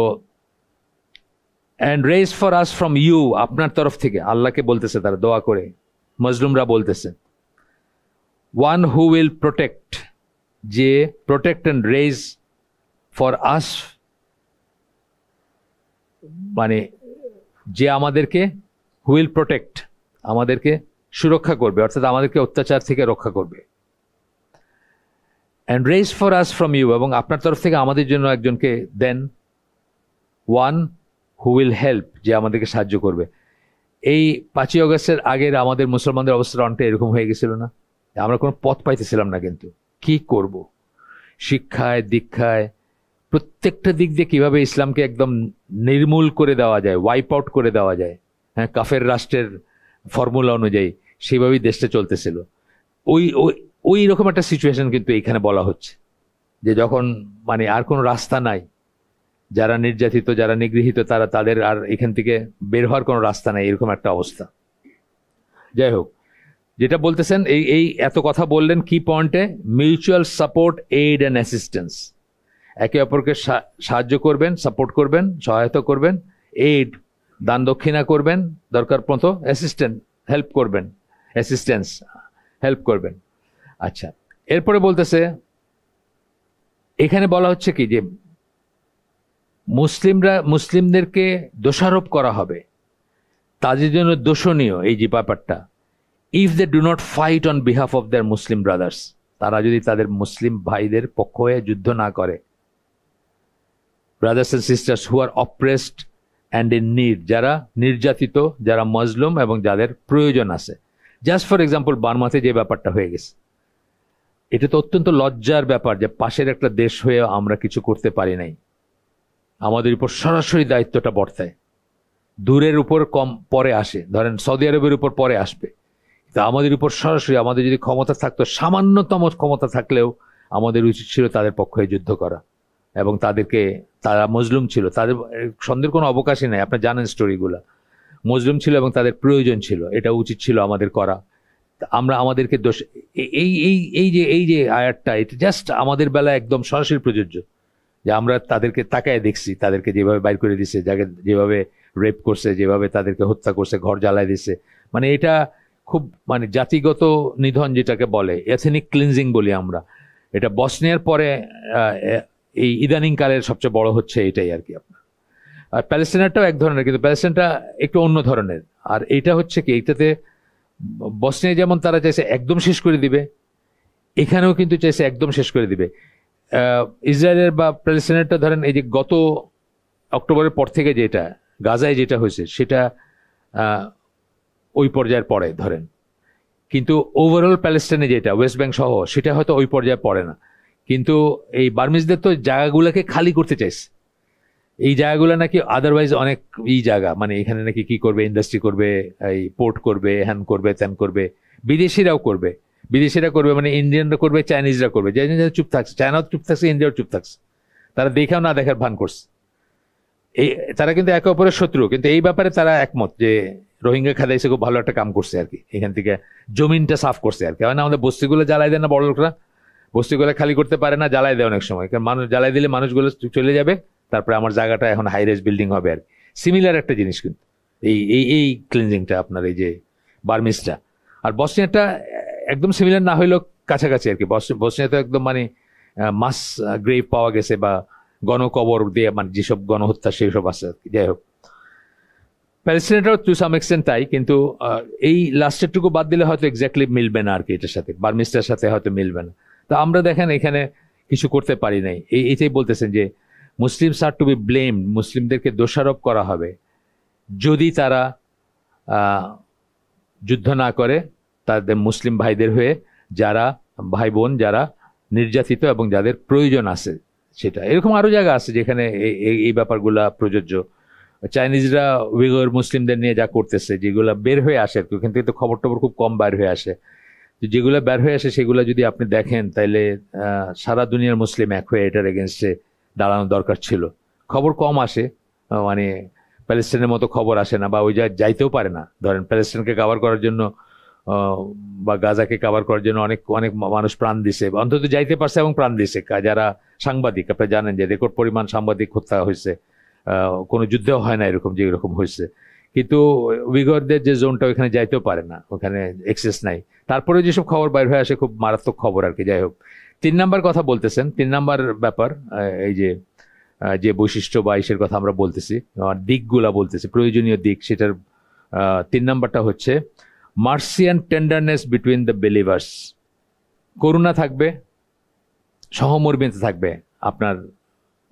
and raise for us from you, আপনার তরফ থেকে, আল্লাহকে বলতেছে তারা দোয়া করে, মজলুমরা বলতেছে, ওয়ান হু উইল প্রোটেক্ট, যে protect and raise for us, মানে যে আমাদেরকে, হুইল প্রোটেক্ট, আমাদেরকে সুরক্ষা করবে, অর্থাৎ আমাদেরকে অত্যাচার থেকে রক্ষা করবে। And raise for us from you, এবং আপনার তরফ থেকে আমাদের জন্য একজনকে দেন, ওয়ান হু উইল হেল্প, যে আমাদেরকে সাহায্য করবে। এই 5ই অগস্টের আগের আমাদের মুসলমানদের অবস্থাটা অনেকটা এরকম হয়ে গেছিল না? আমরা কোনো পথ পাইতেছিলাম না, কিন্তু কি করব, শিক্ষায় দীক্ষায় প্রত্যেকটা দিক দিয়ে কিভাবে ইসলামকে একদম নির্মূল করে দেওয়া যায়, ওয়াইপ আউট করে দেওয়া যায়, হ্যাঁ, কাফের রাষ্ট্রের ফর্মুলা অনুযায়ী সেইভাবেই দেশটা চলতেছিল। ওই ওই ওই রকম একটা সিচুয়েশন কিন্তু এখানে বলা হচ্ছে, যে যখন মানে আর কোনো রাস্তা নাই, যারা নির্যাতিত, যারা নিগৃহীত, তাদের আর এখান থেকে বের হওয়ার কোনো রাস্তা নাই, এরকম একটা অবস্থা। যাই হোক, যেটা বলতেছেন, এই এত কথা বললেন কি পয়েন্টে, mutual support, aid and assistance, একে অপরকে সাহায্য করবেন, সাপোর্ট করবেন, সহায়তা করবেন, এইড দান দক্ষিণা করবেন, দরকার মতো অ্যাসিস্ট্যান্ট হেল্প করবেন, অ্যাসিস্ট্যান্স হেল্প করবেন। আচ্ছা, এরপরে বলতেছে, এখানে বলা হচ্ছে কি যে মুসলিমদেরকে দোষারোপ করা হবে, তাদের জন্য দোষণীয় এই যে ব্যাপারটা, if they do not fight on behalf of their Muslim brothers, তারা যদি তাদের মুসলিম ভাইদের পক্ষ হয়ে যুদ্ধ না করে, brothers and sisters who are oppressed and in need, যারা নির্যাতিত, যারা মজলুম এবং যাদের প্রয়োজন আছে। জাস্ট ফর এক্সাম্পল, বার্মাতে যে ব্যাপারটা হয়ে গেছে, এটা তো অত্যন্ত লজ্জার ব্যাপার যে পাশের একটা দেশ হয়ে আমরা কিছু করতে পারি নাই, আমাদের উপর সরাসরি দায়িত্বটা বর্তায়, দূরের উপর কম পরে আসে, ধরেন সৌদি আরবের উপর পরে আসবে, তা আমাদের উপর সরাসরি, আমাদের যদি ক্ষমতা থাকতো, সামান্যতম ক্ষমতা থাকলেও আমাদের উচিত ছিল তাদের পক্ষে যুদ্ধ করা, এবং তারা মজলুম ছিল, তাদের সন্দেহের কোনো অবকাশই নাই, আপনি জানেন স্টোরিগুলা, মজলুম ছিল এবং তাদের প্রয়োজন ছিল, এটা উচিত ছিল আমাদের করা। আমরা আমাদেরকে দোষ, এই যে আয়াতটা, এটা জাস্ট আমাদের বেলায় একদম সরাসরি প্রযোজ্য, যে আমরা তাদেরকে তাকায় দেখছি, তাদেরকে যেভাবে বাইর করে দিছে, যেভাবে রেপ করছে, যেভাবে তাদেরকে হত্যা করছে, ঘর জ্বালায় দিছে, মানে এটা খুব মানে জাতিগত নিধন যেটাকে বলে, এথনিক ক্লিনজিং বলি আমরা, এটা বসনিয়ার পরে এই ইদানিং কালের সবচেয়ে বড় হচ্ছে এটাই আর কি আপনার। আর প্যালেস্টাইনটাও এক ধরনের, কিন্তু প্যালেস্টাইনটা একটু অন্য ধরনের। আর এইটা হচ্ছে কি, এইটাতে বসনিয়া যেমন তারা চাইছে একদম শেষ করে দিবে, এখানেও কিন্তু চাইছে একদম শেষ করে দিবে। ইসরায়েলের বা প্যালেস্টাইনেরটা ধরেন, এই যে গত অক্টোবরের পর থেকে যেটা গাজায় যেটা হয়েছে, সেটা ওই পর্যায়ের পরে ধরেন, কিন্তু ওভারঅল প্যালেস্টাইনে যেটা ওয়েস্ট ব্যাংক সহ, সেটা হয়তো ওই পর্যায়ে পড়ে না। কিন্তু এই বার্মিজদের তো জায়গাগুলোকে খালি করতে চাইছে, এই জায়গাগুলো নাকি আদারওয়াইজ অনেক জায়গা, মানে এখানে নাকি কি করবে, ইন্ডাস্ট্রি করবে, এই পোর্ট করবে, হ্যান করবে, ত্যান করবে, বিদেশিরা করবে, মানে ইন্ডিয়ানরা করবে, চাইনিজরা করবে, চুপ থাকছে, চায়নাও চুপ থাকছে, ইন্ডিয়াও চুপ থাকছে, তারা দেখাও না দেখার ভান করছে। তারা কিন্তু একে অপরের শত্রু, কিন্তু এই ব্যাপারে তারা একমত যে রোহিঙ্গা খাদাইছে খুব ভালো একটা কাম করছে আর কি, এখান থেকে জমিনটা সাফ করছে আর কি। হয় না, আমাদের বস্তিগুলো জ্বালাই দেয় না বড় লোকরা, বস্তিগুলো খালি করতে পারে না, জ্বালাই দেয় অনেক সময়, কারণ মানুষ জ্বালাই দিলে মানুষগুলো চলে যাবে, তারপরে আমার জায়গাটা এখন হাই রাইজ বিল্ডিং হবে আর কি। সিমিলার একটা জিনিস কিন্তু এই ক্লিনজিংটা আপনার, এই যে বার্মিজটা। আর বসনিয়াটা একদম সিমিলার না হইলেও কাছাকাছি আর কি। বসনিয়া তো একদম মানে মাস গ্রেভ পাওয়া গেছে, বা গণকবর দিয়ে, মানে যেসব গণহত্যা সেই সব আছে আর কি। যাই হোক, প্যালেস্টাইনটাও টু সাম এক্সটেন্ট তাই, কিন্তু এই লাস্টেরটুকু বাদ দিলে হয়তো এক্স্যাক্টলি মিলবে না আর কি, এটার সাথে বার্মিজটার সাথে হয়তো মিলবে না। তো আমরা দেখেন এখানে কিছু করতে পারি নাই, এইটাই বলতেছেন যে Muslims are to be blamed, মুসলিমদেরকে দোষারোপ করা হবে যদি তারা যুদ্ধ না করে তাদের মুসলিম ভাইদের হয়ে, যারা ভাই বোন যারা নির্যাতিত এবং যাদের প্রয়োজন আছে। সেটা এরকম আরো জায়গা আছে যেখানে এই ব্যাপারগুলা প্রযোজ্য। চাইনিজরা উইগর মুসলিমদের নিয়ে যা করতেছে, যেগুলা বের হয়ে আসে আর কি, ওখান থেকে তো খবর টবর খুব কম বের হয়ে আসে, যেগুলো বের হয়ে আসে সেগুলো যদি আপনি দেখেন, তাইলে সারা দুনিয়ার মুসলিম এক হয়ে এটার এগেনস্টে দাঁড়ানো দরকার ছিল। খবর কম আসে, মানে প্যালেস্টাইনের মতো খবর আসে না, বা ওই জায়গায় যাইতেও পারে না। ধরেন প্যালেস্টাইনকে কভার করার জন্য বা গাজাকে কভার করার জন্য অনেক অনেক মানুষ প্রাণ দিছে, অন্তত যাইতে পারছে এবং প্রাণ দিছে। যারা সাংবাদিক, আপনি জানেন যে রেকর্ড পরিমাণ সাংবাদিক হত্যা হয়েছে, কোনো যুদ্ধেও হয় না এরকম, যে এরকম হয়েছে। কিন্তু উইগরদের যে জোনটা, ওইখানে যাইতেও পারে না, ওখানে এক্সেস নাই। তারপরে যেসব খবর বাইর হয়ে আসে খুব মারাত্মক খবর আর কি। যাই হোক, 3 নাম্বার কথা বলতেছেন, 3 নাম্বার ব্যাপার, এই যে বৈশিষ্ট্য বা ইসের কথা আমরা বলতেছি, দিকগুলা বলতেছি, প্রয়োজনীয় দিক, সেটার 3 নাম্বারটা হচ্ছে mercy and tenderness between the believers. করুণা থাকবে, সহমর্মিতা থাকবে আপনার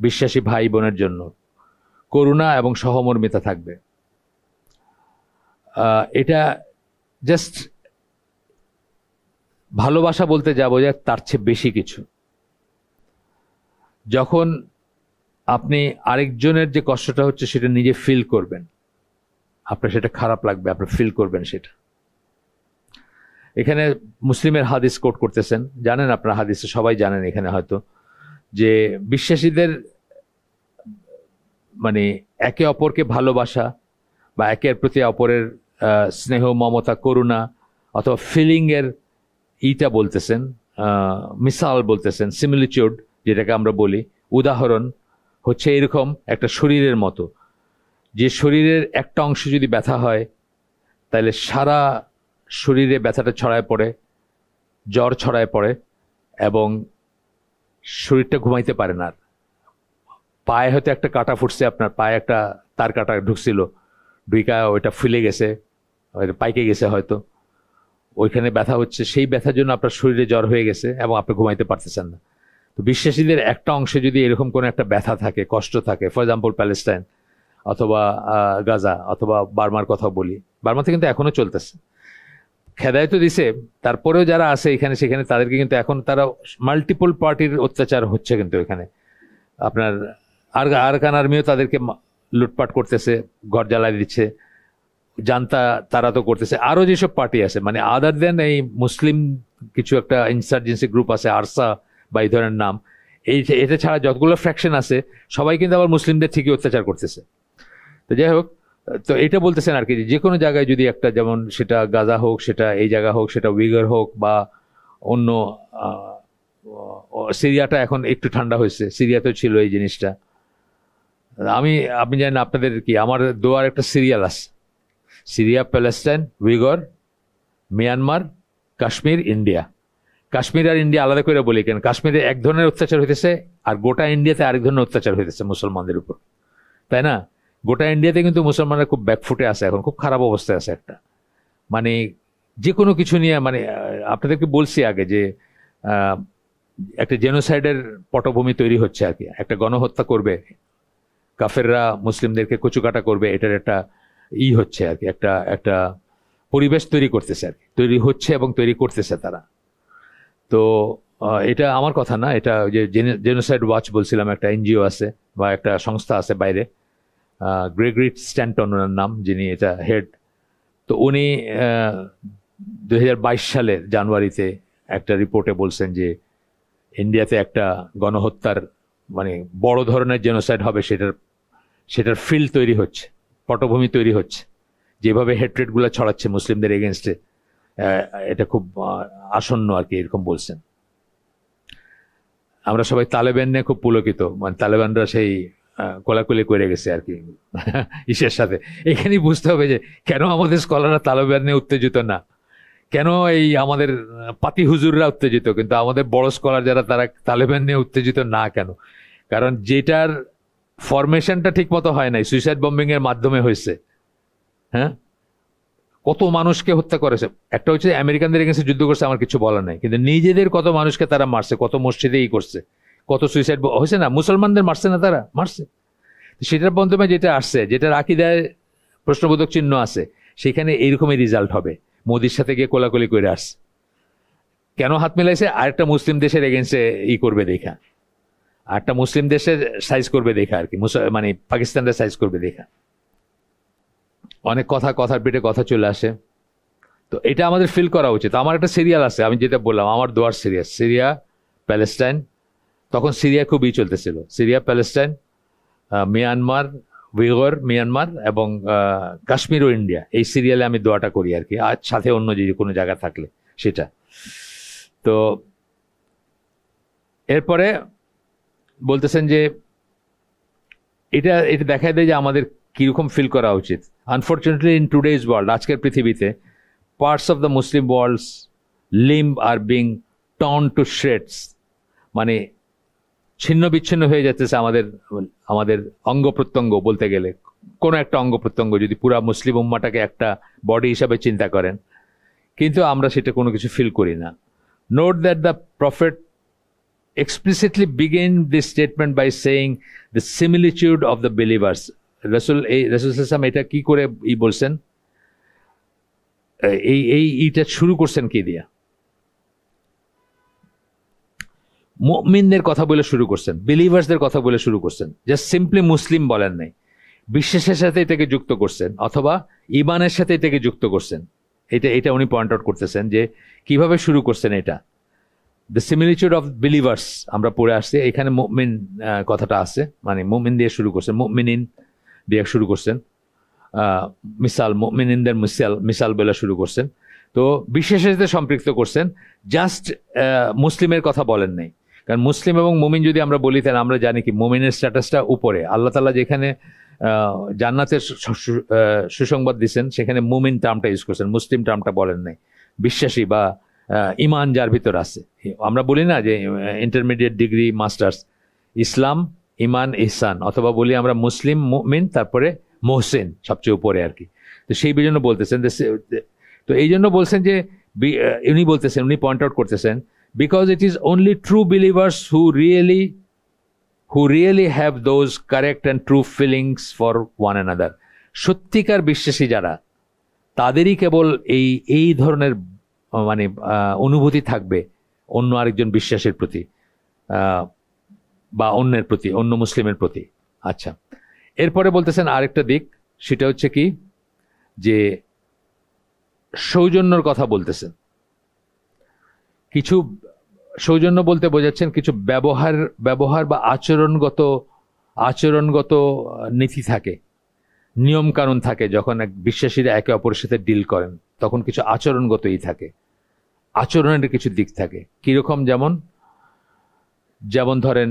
বিশ্বাসী ভাই বোনের জন্য, করুণা এবং সহমর্মিতা থাকবে। এটা জাস্ট ভালোবাসা বলতে যা বোঝায় তার চেয়ে বেশি কিছু। যখন আপনি আরেকজনের যে কষ্টটা হচ্ছে সেটা নিজে ফিল করবেন, আপনার সেটা খারাপ লাগবে, আপনি ফিল করবেন সেটা। এখানে মুসলিমের হাদিস কোট করতেছেন, জানেন আপনারা হাদিসে সবাই জানেন এখানে হয়তো, যে বিশ্বাসীদের মানে একে অপরকে ভালোবাসা বা একের প্রতি অপরের স্নেহ, মমতা, করুণা অথবা ফিলিং এর ইটা বলতেছেন, মিসাল বলতেছেন, সিমিলিটিউড যেটাকে আমরা বলি, উদাহরণ হচ্ছে এরকম একটা শরীরের মতো, যে শরীরের একটা অংশ যদি ব্যথা হয় তাহলে সারা শরীরে ব্যথাটা ছড়ায় পড়ে, জ্বর ছড়ায় পড়ে এবং শরীরটা ঘুমাইতে পারে না। পায়ে হয়তো একটা কাটা ফুটছে, আপনার পায়ে একটা তার কাটা ঢুকছিল, ঢুকা ওইটা ফুলে গেছে, পাইকে গেছে হয়তো, ওইখানে ব্যথা হচ্ছে, সেই ব্যথার জন্য আপনার শরীরে জ্বর হয়ে গেছে এবং আপনি ঘুমাইতে পারতেছেন না। তো বিশ্বাসীদের একটা অংশে যদি এরকম কোনো একটা ব্যথা থাকে, কষ্ট থাকে, ফর এক্সাম্পল প্যালেস্টাইন অথবা গাজা অথবা বার্মার কথা বলি, বার্মাতে কিন্তু এখনো চলতেছে, খেদায় তো দিছে, তারপরেও যারা আছে এখানে সেখানে তাদেরকে কিন্তু এখন তারা মাল্টিপল পার্টির অত্যাচার হচ্ছে কিন্তু এখানে। আপনার আরকান আর্মিও তাদেরকে লুটপাট করতেছে, ঘর জ্বালাই দিচ্ছে, জানতা তারা তো করতেছে, আরো যেসব পার্টি আছে মানে আদার দেন এই মুসলিম কিছু একটা ইনসার্জেন্সি গ্রুপ আছে, আরসা বা এই ধরনের নাম, এটা ছাড়া যতগুলো ফ্র্যাকশন আছে সবাই কিন্তু আবার মুসলিমদের ঠিকই অত্যাচার করতেছে। তো যাই হোক, তো এটা বলতেছেন আর কি, যে কোনো জায়গায় যদি একটা, যেমন সেটা গাজা হোক, সেটা এই জায়গা হোক, সেটা উইগার হোক বা অন্য, সিরিয়াটা এখন একটু ঠান্ডা হয়েছে, সিরিয়াতেও ছিল এই জিনিসটা। আপনি জানেন আপনাদের কি, আমার দোয়ার একটা সিরিয়াল আছে, Syria, Palestine, Uighur, Myanmar, Kashmir, India. Kashmir আর ইন্ডিয়া আলাদা করে বলি কেন, কাশ্মীরে এক ধরনের অত্যাচার হইতেছে আর গোটা ইন্ডিয়াতে আরেক ধরনের অত্যাচার হইতেছে মুসলমানদের উপর, তাই না? গোটা ইন্ডিয়াতে কিন্তু মুসলমানরা খুব ব্যাকফুটে আছে, এখন খুব খারাপ অবস্থায় আছে একটা, মানে যে কোনো কিছু নিয়ে, মানে আপনাদেরকে বলছি আগে যে একটা জেনোসাইডের পটভূমি তৈরি হচ্ছে আর কি, একটা গণহত্যা করবে, কাফেররা মুসলিমদেরকে কচুকাটা করবে, এটার একটা হচ্ছে আর কি, একটা পরিবেশ তৈরি করতেছে আর কি, তৈরি হচ্ছে এবং তৈরি করতেছে তারা। তো এটা আমার কথা না, এটা যে জেনোসাইড ওয়াচ বলছিলাম, একটা এনজিও আছে বা একটা সংস্থা আছে বাইরে, গ্রেগরি স্ট্যান্টন ওনার নাম, যিনি এটা হেড। তো উনি 2022 সালের জানুয়ারিতে একটা রিপোর্টে বলছেন যে ইন্ডিয়াতে একটা গণহত্যার মানে বড় ধরনের জেনোসাইড হবে, সেটার ফিল্ড তৈরি হচ্ছে, পটভূমি তৈরি হচ্ছে, যেভাবে হেট্রেটগুলো ছড়াচ্ছে মুসলিমদের এগেনস্টে, এটা খুব আসন্ন আর কি, এরকম বলছেন। আমরা সবাই তালেবান নিয়ে খুব পুলকিত, মানে তালেবানরা সেই কোলাকুলি করে গেছে আর কি ইসের সাথে। এখানেই বুঝতে হবে যে কেন আমাদের স্কলাররা তালেবান নিয়ে উত্তেজিত না, কেন এই আমাদের পাতি হুজুররা উত্তেজিত, কিন্তু আমাদের বড় স্কলার যারা তারা তালেবান নিয়ে উত্তেজিত না কেন? কারণ যেটার ফরমেশনটা ঠিক মতো হয় নাই, সুইসাইড বম্বিং এর মাধ্যমে হয়েছে। হ্যাঁ, কত মানুষকে হত্যা করেছে, একটা হচ্ছে আমেরিকানদের এগেন্সে যুদ্ধ করছে, আমার কিছু বলার নাই, কিন্তু নিজেদের কত মানুষকে তারা মারছে, কত মসজিদে করছে, কত সুইসাইড হয়েছে না, মুসলমানদের মারছে না, তারা মারছে। সেটার মাধ্যমে যেটা আসছে, যেটার আকীদায় প্রশ্নবোধক চিহ্ন আছে, সেখানে এইরকমই রেজাল্ট হবে। মোদির সাথে গিয়ে কোলাকুলি করে আসছে, কেন হাত মেলাইছে? আরেকটা মুসলিম দেশের এগেন্সে করবে দেখা, আরেকটা মুসলিম দেশের সাইজ করবে দেখা আর কি, মানে পাকিস্তানের সাইজ করবে দেখা। অনেক কথার পিঠে কথা চলে আসে। তো এটা আমাদের ফিল করা উচিত। আমার একটা সিরিয়াল আছে, আমি যেটা বললাম, আমার দোয়ার সিরিয়াল, সিরিয়া, প্যালেস্টাইন, তখন সিরিয়া খুবই চলতেছিল, Syria, Palestine, Myanmar, Uyghur, Myanmar এবং কাশ্মীর ও ইন্ডিয়া, এই সিরিয়ালে আমি দোয়াটা করি আর কি, আর সাথে অন্য যে কোনো জায়গা থাকলে সেটা। তো এরপরে বলতেছেন যে এটা দেখায় দেয় যে আমাদের কিরকম ফিল করা উচিত। আনফর্চুনেটলি ইন টুডেজ ওয়ার্ল্ড, আজকের পৃথিবীতে parts of the Muslim world's limbs are being torn to shreds, মানে ছিন্ন বিচ্ছিন্ন হয়ে যাচ্ছে আমাদের অঙ্গ প্রত্যঙ্গ। বলতে গেলে কোনো একটা অঙ্গ প্রত্যঙ্গ যদি পুরা মুসলিম উম্মাটাকে একটা বডি হিসাবে চিন্তা করেন, কিন্তু আমরা সেটা কোনো কিছু ফিল করি না। Note that the prophet explicitly begin this statement by saying the similitude of the believers. রাসূল সাল্লাল্লাহু আলাইহি ওয়াসাল্লাম এটা কি করে বলছেন? এইটা শুরু করছেন কি দিয়া? মুমিনদের কথা বলে শুরু করছেন, বিলিভার্সদের কথা বলে শুরু করছেন, জাস্ট সিম্পলি মুসলিম বলেন নাই। বিশ্বাসের সাথে এটাকে যুক্ত করছেন অথবা ইমানের সাথে এটাকে যুক্ত করছেন। এটা উনি পয়েন্ট আউট করতেছেন যে কিভাবে শুরু করছেন এটা। দ্য সিমিলিটিউড অফ বিলিভার্স আমরা পড়ে আসছি, এখানে মুমিন কথাটা আছে, মানে মুমিন দিয়ে শুরু করছেন, মুমিনিন দিয়ে শুরু করছেন, মিসাল মুমিনিনদের মিসাল বলে শুরু করছেন। তো বিশ্বাসের সাথে সম্পৃক্ত করছেন, জাস্ট মুসলিমের কথা বলেন নাই। কারণ মুসলিম এবং মুমিন যদি আমরা বলি, তাহলে আমরা জানি কি মুমিনের স্ট্যাটাসটা উপরে। আল্লাহ তাআলা যেখানে জান্নাতের সুসংবাদ দিচ্ছেন, সেখানে মুমিন টার্মটা ইউজ করছেন, মুসলিম টার্মটা বলেন নাই। বিশ্বাসী বা ইমান যার ভিতর আছে, আমরা বলি না যে ইন্টারমিডিয়েট ডিগ্রি মাস্টার্স, ইসলাম ইমান ইহসান, অথবা বলি আমরা মুসলিম মুমিন তারপরে মোহসেন সবচেয়ে উপরে আর কি। তো সেই জন্য বলতেছেন, তো এই জন্য বলছেন যে উনি বলতেছেন, উনি পয়েন্ট আউট করতেছেন, because it is only true believers who really have those correct and true feelings for one another. সত্যিকার বিশ্বাসী যারা, তাদেরই কেবল এই ধরনের মানে অনুভূতি থাকবে অন্য আরেকজন বিশ্বাসের প্রতি বা অন্যের প্রতি, অন্য মুসলিমের প্রতি। আচ্ছা, এরপরে বলতেছেন আরেকটা দিক, সেটা হচ্ছে কি যে সৌজন্যর কথা বলতেছেন। কিছু সৌজন্য বলতে বোঝাচ্ছেন কিছু ব্যবহার বা আচরণগত নীতি থাকে, নিয়ম কানুন থাকে। যখন এক বিশ্বাসীরা একে অপরের সাথে ডিল করেন, তখন কিছু আচরণগতই থাকে, আচরণের কিছু দিক থাকে। কিরকম? যেমন ধরেন,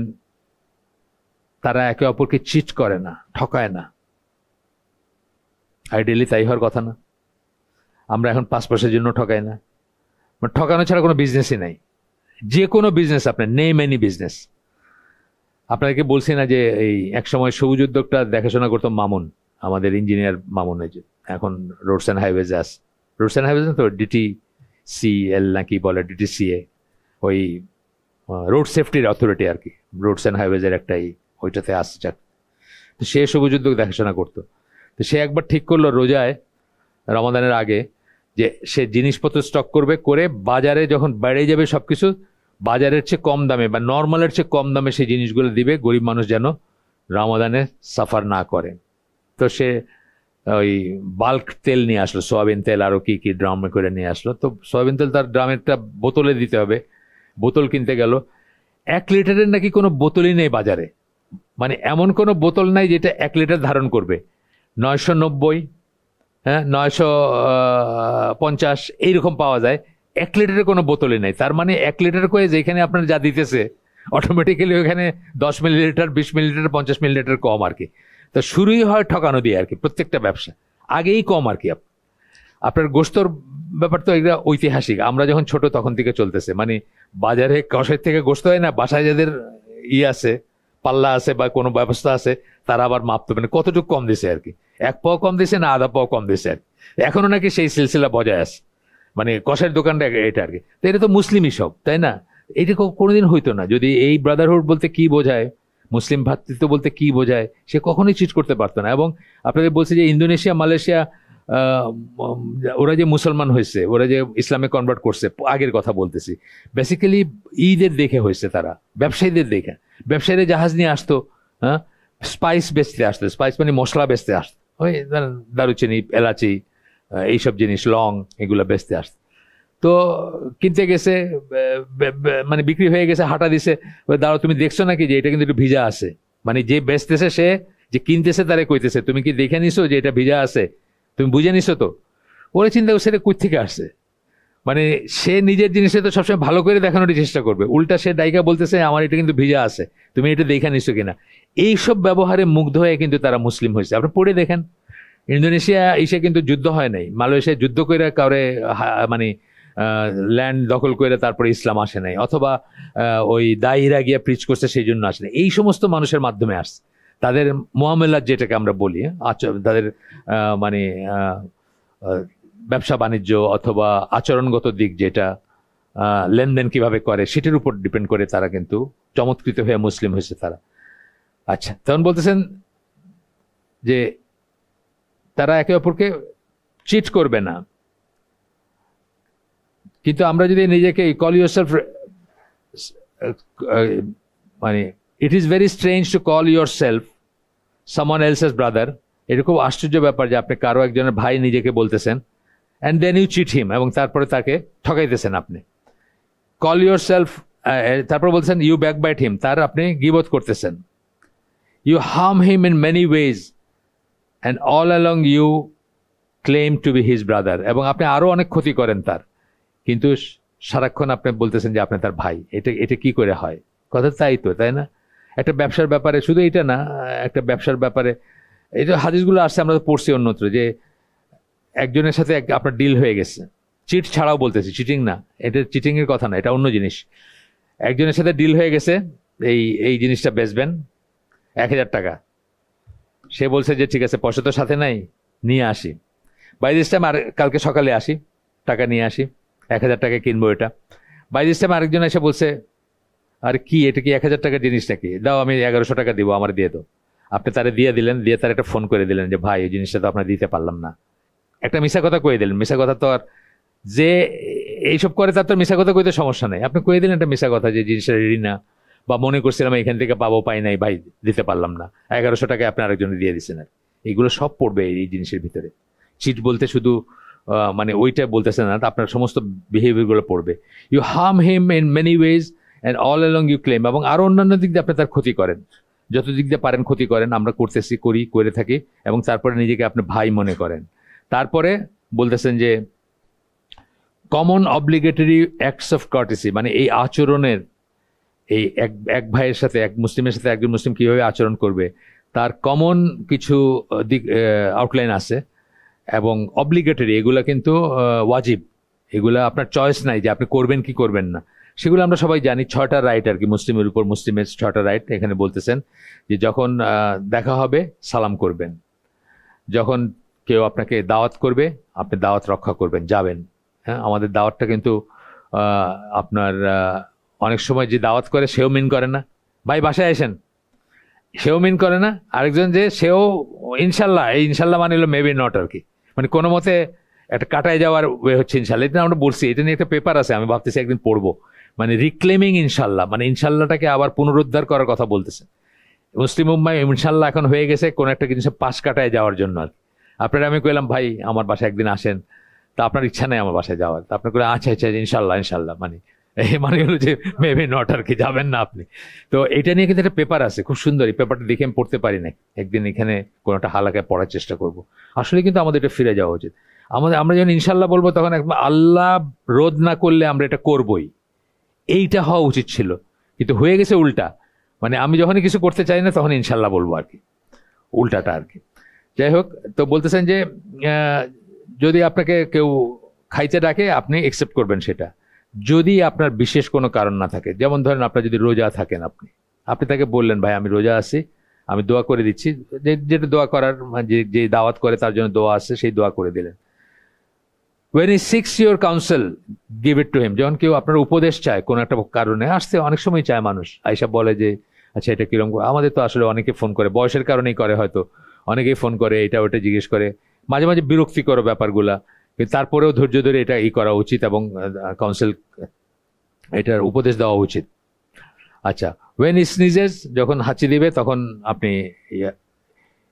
তারা একে অপরকে চিট করে না, ঠকায় না। আইডিয়ালি তাই হওয়ার কথা না? আমরা এখন 5 পয়সার জন্য ঠকাই না। ঠকানো ছাড়া কোনো বিজনেসই নাই। যে কোনো বিজনেস, আপনার নেম এনি বিজনেস। আপনাকে বলছি না যে এই একসময় সবুজ উদ্যোগটা দেখাশোনা করতো মামুন, আমাদের ইঞ্জিনিয়ার মামুন, এখন roads and highways roads and highways তো DTCL নাকি বলে, DTCA, ওই রোড সেফটির অথরিটি আর কি, রোডস অ্যান্ড হাইওয়েজের একটাই, ওইটাতে আসছে। তো সে সবুজ উদ্যোগ দেখাশোনা করতো। তো সে একবার ঠিক করলো রোজায়, রমাদানের আগে, যে সে জিনিসপত্র স্টক করে বাজারে যখন বেড়ে যাবে সবকিছু, বাজারের চেয়ে কম দামে বা নর্মালের চেয়ে কম দামে সেই জিনিসগুলো দিবে, গরিব মানুষ যেন রমাদানে সাফার না করে। তো সে ওই বাল্ক তেল নিয়ে আসলো, সয়াবিন তেল, আরো কি কি ড্রামে করে নিয়ে আসলো। তো সয়াবিন তেল তার ড্রামেরটা বোতলে দিতে হবে, বোতল কিনতে গেল। 1 লিটারের নাকি কোনো বোতলই নেই বাজারে, মানে এমন কোনো বোতল নাই যেটা 1 লিটার ধারণ করবে। 990, 950 এইরকম পাওয়া যায়, 1 লিটারের কোনো বোতলই নেই। তার মানে 1 লিটার করে যেখানে আপনার যা দিতেছে, অটোমেটিক্যালি ওখানে 10 মিলিলিটার, 20 মিলিলিটার, 50 মিলিলিটার কম আর কি। তো শুরুই হয় ঠকানো দিয়ে আর কি, প্রত্যেকটা ব্যবসা আগেই কম আর কি। আপনার গোস্তর ব্যাপার তো এটা ঐতিহাসিক, আমরা যখন ছোট তখন থেকে চলতেছে। মানে বাজারে কষাই থেকে গোস্ত হয় না, বাসায় যাদের আছে, পাল্লা আছে বা কোনো ব্যবস্থা আছে, তারা আবার মাপতে, মানে কতটুকু কম দিছে আর কি, 1 পাও কম দিছে না আধা পাও কম দিছে আর কি। এখনো নাকি সেই সিলসিলা বজায় আছে, মানে কষাইয়ের দোকানটা এটা আর কি। তো এটা তো মুসলিমই সব, তাই না? এটা কোনোদিন হইতো না যদি এই ব্রাদারহুড বলতে কি বোঝায়, মুসলিম ভ্রাতৃত্ব বলতে কি বোঝায়, সে কখনোই চিট করতে পারতো না। এবং আপনাদের বলছে যে ইন্দোনেশিয়া, মালয়েশিয়া, ওরা যে মুসলমান হয়েছে, ওরা যে ইসলামে কনভার্ট করছে, আগের কথা বলতেছি, বেসিক্যালি ঈদের দেখে হয়েছে, তারা ব্যবসায়ীদের দেখে। ব্যবসায়ীরা জাহাজ নিয়ে আসতো, স্পাইস বেচতে আসতো, স্পাইস মানে মশলা বেচতে আসতো, ওই দারুচিনি, এলাচি, এইসব জিনিস, লং, এগুলো বেচতে আসতো। তো কিনতে গেছে, মানে বিক্রি হয়ে গেছে, হাঁটা দিছে, দাঁড়াও তুমি দেখছো নাকি যে এটা কিন্তু একটু ভিজা আছে? মানে যে বেচতেছে, সে যে কিনতেছে তারে কইতেছে, তুমি কি দেখে নিছো যে এটা ভিজা আছে? তুমি বুঝে নিছো তো? ওরা চিন্তা করছে এটা কই থেকে আসছে। মানে সে নিজের জিনিসে তো সবসময় ভালো করে দেখানোর চেষ্টা করবে, উল্টা সে ডাইকা বলতেছে আমার এটা কিন্তু ভিজা আছে, তুমি এটা দেখে নিছো কিনা। এইসব ব্যবহারে মুগ্ধ হয়ে কিন্তু তারা মুসলিম হয়েছে। আপনি পড়ে দেখেন, ইন্দোনেশিয়া এসে কিন্তু যুদ্ধ হয় নাই, মালয়েশিয়া যুদ্ধ করে কাউরে মানে ল্যান্ড দখল করে তারপরে ইসলাম আসে নাই, অথবা ওই দায়ীরা গিয়ে প্রিচ করছে সেই জন্য আসে নাই। এই সমস্ত মানুষের মাধ্যমে আসছে। তাদের মুআমালাত যেটাকে আমরা বলি, তাদের মানে ব্যবসা বাণিজ্য অথবা আচরণগত দিক, যেটা লেনদেন কিভাবে করে, সেটার উপর ডিপেন্ড করে তারা কিন্তু চমৎকৃত হয়ে মুসলিম হয়েছে তারা। আচ্ছা, তখন বলতেছেন যে তারা একে অপরকে চিট করবে না, কিন্তু আমরা যদি নিজেকে কল ইউরসেলফ, মানে ইট is very strange to call yourself someone else's brother. এটা খুব আশ্চর্য ব্যাপার যে আপনি কারো একজনের ভাই নিজেকে বলতেছেন, অ্যান্ড দেন ইউ চিট হিম, এবং তারপরে তাকে ঠকাইতেছেন আপনি। কল ইউরসেলফ, তারপর বলতেছেন ইউ ব্যাকবাইট হিম, তার আপনি গীবত করতেছেন। You harm him in many ways and all along you claim to be his brother, এবং আপনি আরো অনেক ক্ষতি করেন তার, কিন্তু সারাক্ষণ আপনি বলতেছেন যে আপনি তার ভাই। এটা কি করে হয়? কথা তাই তো, তাই না? একটা ব্যবসার ব্যাপারে, শুধু এটা না, একটা ব্যবসার ব্যাপারে এই যে হাদিসগুলো আসছে, আমরা তো পড়ছি অন্যত্র, যে একজনের সাথে আপনার ডিল হয়ে গেছে, চিট ছাড়াও বলতেছি, চিটিং না, এটা চিটিং এর কথা না, এটা অন্য জিনিস। একজনের সাথে ডিল হয়ে গেছে, এই জিনিসটা বেচবেন 1000 টাকা, সে বলছে যে ঠিক আছে, পয়সা তো সাথে নাই, নিয়ে আসি, বাই দিস টাইম, আর কালকে সকালে আসি, টাকা নিয়ে আসি, 1000 টাকায় কিনবো এটা। বাই দিস টাইম আরেকজন এসে বলছে, আর কি এটা কি 1000 টাকার জিনিস নাকি, দাও আমি 1100 টাকা দিব, আমার দিয়ে দাও। আপনি তারে দিয়ে দিলেন, দিয়ে তার একটা ফোন করে দিলেন যে ভাই এই জিনিসটা তো আপনার দিতে পারলাম না, একটা মিশা কথা কয়ে দিলেন। মিশা কথা তো আর যে এইসব করে তার তো মিশা কথা কইতে সমস্যা নেই, আপনি কয়ে দিলেন একটা মিশা কথা যে জিনিসটা রেডি না, বা মনে করছিলাম এখান থেকে পাবো, পাই নাই, ভাই দিতে পারলাম না, 1100 টাকায় আপনি আরেকজনে দিয়ে দিচ্ছেন। আর এগুলো সব পড়বে এই জিনিসের ভিতরে। চিট বলতে শুধু মানে ওইটা বলতেছে না, আপনার সমস্ত বিহেভিয়ার গুলো পড়বে। You harm him in many ways and all along you claim, এবং আরো অন্যান্য দিক দিয়ে আপনি তার ক্ষতি করেন, যত দিক দিয়ে পারেন ক্ষতি করেন, আমরা করতেছি, করে থাকি, এবং তারপরে নিজেকে আপনি ভাই মনে করেন। তারপরে বলতেছেন যে common obligatory acts of courtesy, মানে এই আচরণের, এই এক ভাইয়ের সাথে, এক মুসলিমের সাথে একজন মুসলিম কিভাবে আচরণ করবে, তার কমন কিছু দিক আউটলাইন আছে, এবং অব্লিগেটরি, এগুলা কিন্তু ওয়াজিব, এগুলা আপনার চয়েস নাই যে আপনি করবেন কি করবেন না, সেগুলো আমরা সবাই জানি। 6টা রাইট আর কি, মুসলিমের উপর মুসলিমের 6টা রাইট। এখানে বলতেছেন যে যখন দেখা হবে সালাম করবেন, যখন কেউ আপনাকে দাওয়াত করবে আপনি দাওয়াত রক্ষা করবেন, যাবেন। হ্যাঁ, আমাদের দাওয়াতটা কিন্তু আপনার অনেক সময় যে দাওয়াত করে সেও মিন করে না, ভাই বাসায় আসেন, সেও মিন করে না, আরেকজন যে সেও ইনশাল্লাহ, এই ইনশাল্লাহ মানে হলো মেবি নট আর কি, মানে কোনো মতে একটা কাটায় যাওয়ার ওয়ে হচ্ছে ইনশাল্লাহ। এটা আমরা বলছি, এটা নিয়ে একটা পেপার আছে, আমি ভাবতেছি একদিন পড়বো, মানে রিক্লেমিং ইনশাল্লাহ, মানে ইনশাল্লাহটাকে আবার পুনরুদ্ধার করার কথা বলতেছে। মুসলিম উম্মায় ইনশাল্লাহ এখন হয়ে গেছে কোন একটা জিনিসের পাশ কাটায় যাওয়ার জন্য আর কি। আপনারা আমি কইলাম ভাই আমার বাসায় একদিন আসেন, তা আপনার ইচ্ছা নেই আমার বাসায় যাওয়ার, তা আপনার করে আচ্ছা আচ্ছা ইনশাল্লাহ ইনশাল্লাহ, মানে এই মানে হলো যে মেবি নট আর কি, যাবেন না আপনি। তো এটা নিয়ে কিন্তু একটা পেপার আছে, খুব সুন্দর, এই পেপারটা দেখে আমি পড়তে পারি না, একদিন এখানে কোনো একটা হালাকায় পড়ার চেষ্টা করব। আসলে কিন্তু আমাদের এটা ফিরে যাওয়া উচিত। আমরা যখন ইনশাল্লাহ বলবো তখন একদম আল্লাহ রোধ না করলে আমরা এটা করবই, এইটা হওয়া উচিত ছিল, কিন্তু হয়ে গেছে উল্টা, মানে আমি যখনই কিছু করতে চাই না তখন ইনশাল্লাহ বলবো আর কি, উল্টাটা আর কি। যাই হোক, তো বলতেছেন যে যদি আপনাকে কেউ খাইতে ডাকে আপনি একসেপ্ট করবেন সেটা, যদি আপনার বিশেষ কোনো কারণ না থাকে। যেমন ধরেন আপনার যদি রোজা থাকেন, আপনি তাকে বললেন ভাই আমি রোজা আছি, আমি দোয়া করে দিচ্ছি, যেটা দোয়া করার, যে দাওয়াত করে তার জন্য দোয়া আছে, সেই দোয়া করে দিলেন। when he seeks your counsel give it to him, যখন কেউ আপনার উপদেশ চায় কোন একটা কারণে, আসতে অনেক সময় চায় মানুষ, আইসা বলে যে আচ্ছা এটা কিরকম, আমাদের তো আসলে অনেকে ফোন করে, বয়সের কারণেই করে হয়তো, অনেকেই ফোন করে, এটা ওটা জিজ্ঞেস করে, মাঝে মাঝে বিরক্তিকর ব্যাপারগুলা, কিন্তু তারপরেও ধৈর্য ধরে এটা করা উচিত, এবং কাউন্সিল, এটার উপদেশ দেওয়া উচিত। আচ্ছা, when he sneezes, যখন হাঁচি দিবে তখন আপনি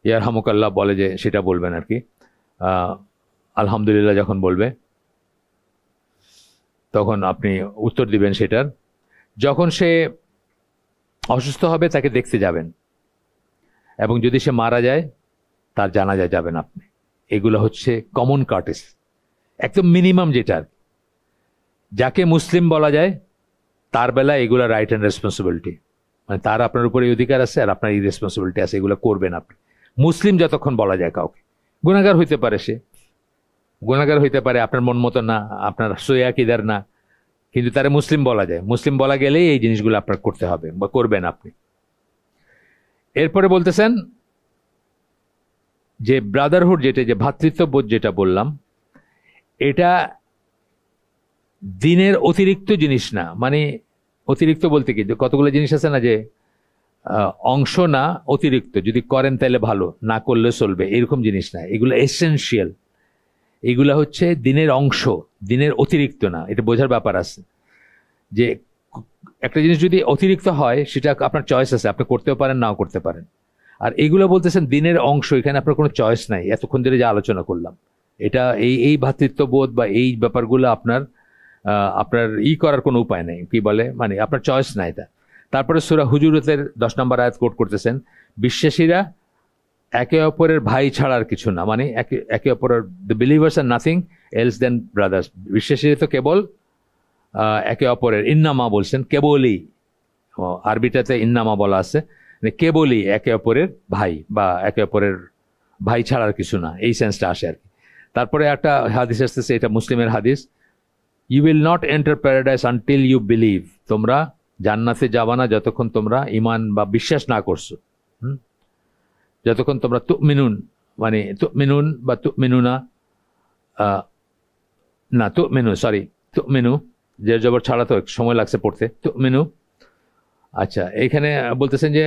ইয়ারহামুকাল্লাহ বলে যে সেটা বলবেন আর কি, আলহামদুলিল্লাহ যখন বলবে তখন আপনি উত্তর দিবেন সেটার। যখন সে অসুস্থ হবে তাকে দেখতে যাবেন, এবং যদি সে মারা যায় তার জানাজায় যাবেন আপনি। এগুলো হচ্ছে কমন কার্টেস, একদম মিনিমাম, যেটা যাকে মুসলিম বলা যায় তার বেলা এগুলো রাইট অ্যান্ড রেসপন্সিবিলিটি, মানে তার আপনার উপরে অধিকার আছে আর আপনার এই রেসপন্সিবিলিটি আছে, এগুলো করবেন আপনি। মুসলিম যতক্ষণ বলা যায় কাউকে, গুনাহগার হইতে পারে, সে গুনাহগার হইতে পারে, আপনার মন মতো না, আপনার সৈয়াকিদার না, কিন্তু তারা মুসলিম বলা যায়, মুসলিম বলা গেলেই এই জিনিসগুলো আপনার করতে হবে বা করবেন আপনি। এরপরে বলতেছেন যে ব্রাদারহুড, যেটা যে ভ্রাতৃত্ববোধ যেটা বললাম, এটা দিনের অতিরিক্ত জিনিস না, মানে অতিরিক্ত বলতে কি, কতগুলো জিনিস আছে না যে অংশ না, অতিরিক্ত, যদি করেন তাহলে ভালো, না করলে চলবে, এরকম জিনিস না, এগুলো এসেনশিয়াল। এগুলা হচ্ছে দিনের অংশ, দিনের অতিরিক্ত না। এটা বোঝার ব্যাপার আছে যে একটা জিনিস যদি অতিরিক্ত হয় সেটা আপনার চয়েস আছে, আপনি করতেও পারেন নাও করতে পারেন। আর এগুলো বলতেছেন দিনের অংশ, এখানে আপনার কোনো চয়েস নাই। এতক্ষণ ধরে যে আলোচনা করলাম এটা এই ভ্রাতৃত্ববোধ বা এই ব্যাপারগুলো আপনার আপনার করার কোনো উপায় নেই, কি বলে মানে আপনার চয়েস নাই এটা। তারপরে সূরা হুজুরাতের 10 নম্বর আয়াত কোট করতেছেন, বিশ্বাসীরা একে অপরের ভাই ছাড়ার কিছু না, মানে একে অপরের the believers are nothing else than brothers. বিশ্বাসীরা তো কেবল একে অপরের, ইন্নামা বলছেন, কেবলই, আরবিটাতে ইন্নামা বলা আছে, কেবলই একে অপরের ভাই বা একে অপরের ভাই ছাড়ার কিছু না, এই সেন্সটা আসে আর কি। তারপরে একটা হাদিস আসতেছে, এটা মুসলিমের হাদিস, you will not enter paradise until you believe, তোমরা জান্নাতে যাবা না যতক্ষণ তোমরা ইমান বা বিশ্বাস না করছো। যতক্ষণ তোমরা তুমিনুন, মানে তুমিনুন বা তুমিনুনা, না তুমিনু, সরি তুমিনু, যে জবর ছাড়া তো সময় লাগছে পড়তে, তুমিনু। আচ্ছা, এইখানে বলতেছেন যে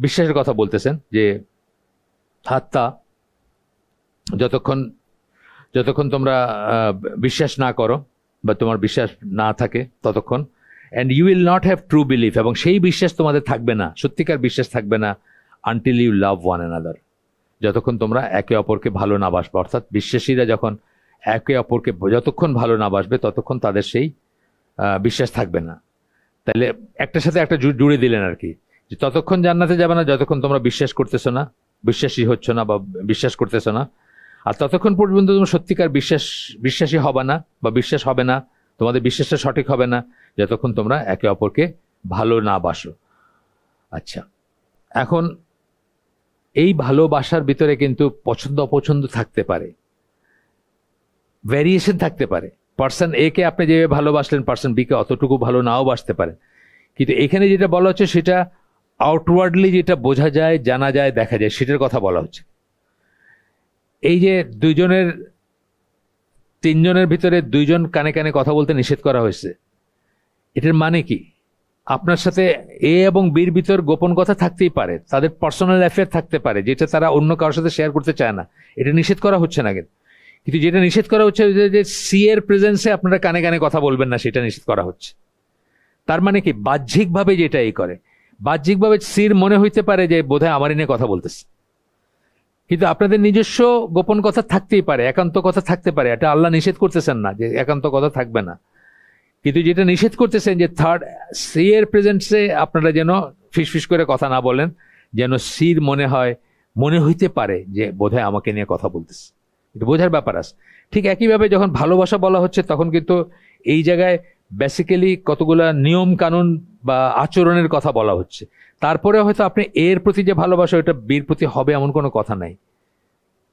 বিশ্বাসের কথা বলতেছেন যে হাত্তা, যতক্ষণ তোমরা বিশ্বাস না করো বা তোমার বিশ্বাস না থাকে ততক্ষণ, and you will not have true belief, এবং সেই বিশ্বাস তোমাদের থাকবে না, সত্যিকার বিশ্বাস থাকবে না, until you love one another, যতক্ষণ তোমরা একে অপরকে ভালো না বাসবে। অর্থাৎ বিশ্বাসীরা যখন একে অপরকে যতক্ষণ ভালো না বাসবে ততক্ষণ তাদের সেই বিশ্বাস থাকবে না। তাহলে একটার সাথে একটা জুড়ে দিলেন আর কি, যে ততক্ষণ জান্নাতে যাবে না যতক্ষণ তোমরা বিশ্বাস করতেছো না, বিশ্বাসী হচ্ছ না বা বিশ্বাস করতেছো না, আর ততক্ষণ পর্যন্ত তোমরা সত্যিকার বিশ্বাসী হবে না বা বিশ্বাস হবে না, তোমাদের বিশ্বাসটা সঠিক হবে না যতক্ষণ তোমরা একে অপরকে ভালো না বাসো। আচ্ছা, এখন এই ভালোবাসার ভিতরে কিন্তু পছন্দ অপছন্দ থাকতে পারে, ভ্যারিয়েশন থাকতে পারে। পার্সন এ কে আপনি যেভাবে ভালোবাসলেন পার্সন বি কে অতটুকু ভালো নাও বাসতে পারে। কিন্তু এখানে যেটা বলা হচ্ছে সেটা আউটওয়ার্ডলি যেটা বোঝা যায়, জানা যায়, দেখা যায়, সেটার কথা বলা হচ্ছে। এই যে তিনজনের ভিতরে দুইজন কানে কানে কথা বলতে নিষেধ করা হয়েছে, এটার মানে কি? আপনার সাথে এ এবং বির ভিতর গোপন কথা থাকতেই পারে, তাদের পার্সোনাল অ্যাফেয়ার থাকতে পারে যেটা তারা অন্য কারোর সাথে শেয়ার করতে চায় না, এটা নিষেধ করা হচ্ছে না। কিন্তু যেটা নিষেধ করা হচ্ছে যে সি এর প্রেজেন্সে আপনারা কানে কানে কথা বলবেন না, সেটা নিষেধ করা হচ্ছে। তার মানে কি, বাহ্যিকভাবে যেটা এই করে, বাহ্যিকভাবে সির মনে হইতে পারে যে বোধহয় আমারই নিয়ে কথা বলতেছে, কিন্তু আপনাদের নিজস্ব গোপন কথা থাকতেই পারে, একান্ত কথা থাকতে পারে। এটা আল্লাহ নিষেধ করতেছেন না যে একান্ত কথা থাকবে না, কিন্তু যেটা নিষেধ করতেছেন যে থার্ড সি এর প্রেজেন্সে আপনারা যেন ফিসফিস করে কথা না বলেন, যেন সির মনে হইতে পারে যে বোধহয় আমাকে নিয়ে কথা বলতেছে। এটা বোঝার ব্যাপার আছে। ঠিক একইভাবে যখন ভালোবাসা বলা হচ্ছে তখন কিন্তু এই জায়গায় বেসিক্যালি কতগুলা নিয়ম কানুন বা আচরণের কথা বলা হচ্ছে। তারপরে হয়তো আপনি এর প্রতি যে ভালোবাসা ওটা বির প্রতি হবে এমন কোনো কথা নাই,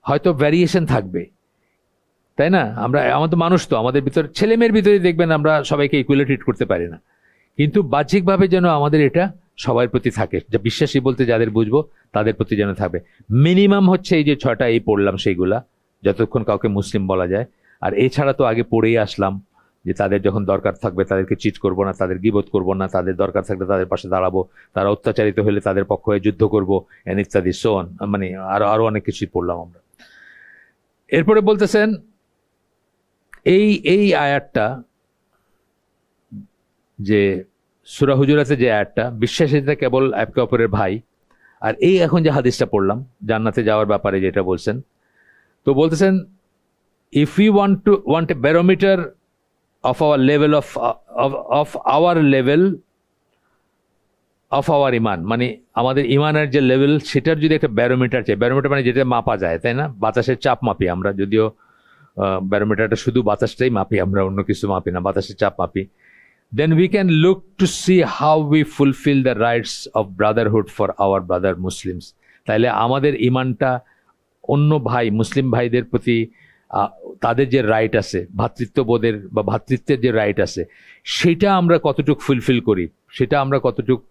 হয়তো ভ্যারিয়েশন থাকবে, তাই না? আমাদের মানুষ তো, আমাদের ভিতরে ছেলে মেয়ের ভিতরে দেখবেন আমরা সবাইকে ইকুয়ালি ট্রিট করতে পারি না, কিন্তু বাহ্যিকভাবে যেন আমাদের এটা সবার প্রতি থাকে, যা বিশ্বাসী বলতে যাদের বুঝবো তাদের প্রতি যেন থাকবে। মিনিমাম হচ্ছে এই যে 6টা এই পড়লাম সেইগুলা, যতক্ষণ কাউকে মুসলিম বলা যায়। আর এছাড়া তো আগে পড়েই আসলাম যে তাদের যখন দরকার থাকবে তাদেরকে চিট করব না, তাদের গীবত করব না, তাদের দরকার থাকলে তাদের পাশে দাঁড়াবো, তারা অত্যাচারিত হলে তাদের পক্ষ হয়ে যুদ্ধ করবো, ইত্যাদি সোন, মানে আরো অনেক কিছুই পড়লাম আমরা। এরপরে বলতেছেন এই আয়াতটা, যে সূরা হুজুরাতে যে আয়াতটা, বিশ্বাসীরা কেবল একে অপরের ভাই, আর এই এখন যে হাদিসটা পড়লাম জান্নাতে যাওয়ার ব্যাপারে যেটা বলছেন, তো বলতেছেন if you want a barometer of our level of our level of our ইমান, মানে আমাদের ইমানের যে লেভেল সেটার যদি একটা ব্যারোমিটার চাই, ব্যারোমিটার মানে যেটা মাপা যায়, তাই না? বাতাসের চাপ মাপি আমরা, যদিও ব্যারোমিটারটা শুধু বাতাসটাই মাপি আমরা, অন্য কিছু মাপি না, বাতাসের চাপ মাপি। then we can look to see how we fulfill the rights of brotherhood for our brother Muslims. তাইলে আমাদের ইমানটা অন্য ভাই মুসলিম ভাইদের প্রতি তাদের যে রাইট আছে, ভ্রাতৃত্ববোধের বা ভ্রাতৃত্বের যে রাইট আছে, সেটা আমরা কতটুকু ফুলফিল করি, সেটা আমরা কতটুকু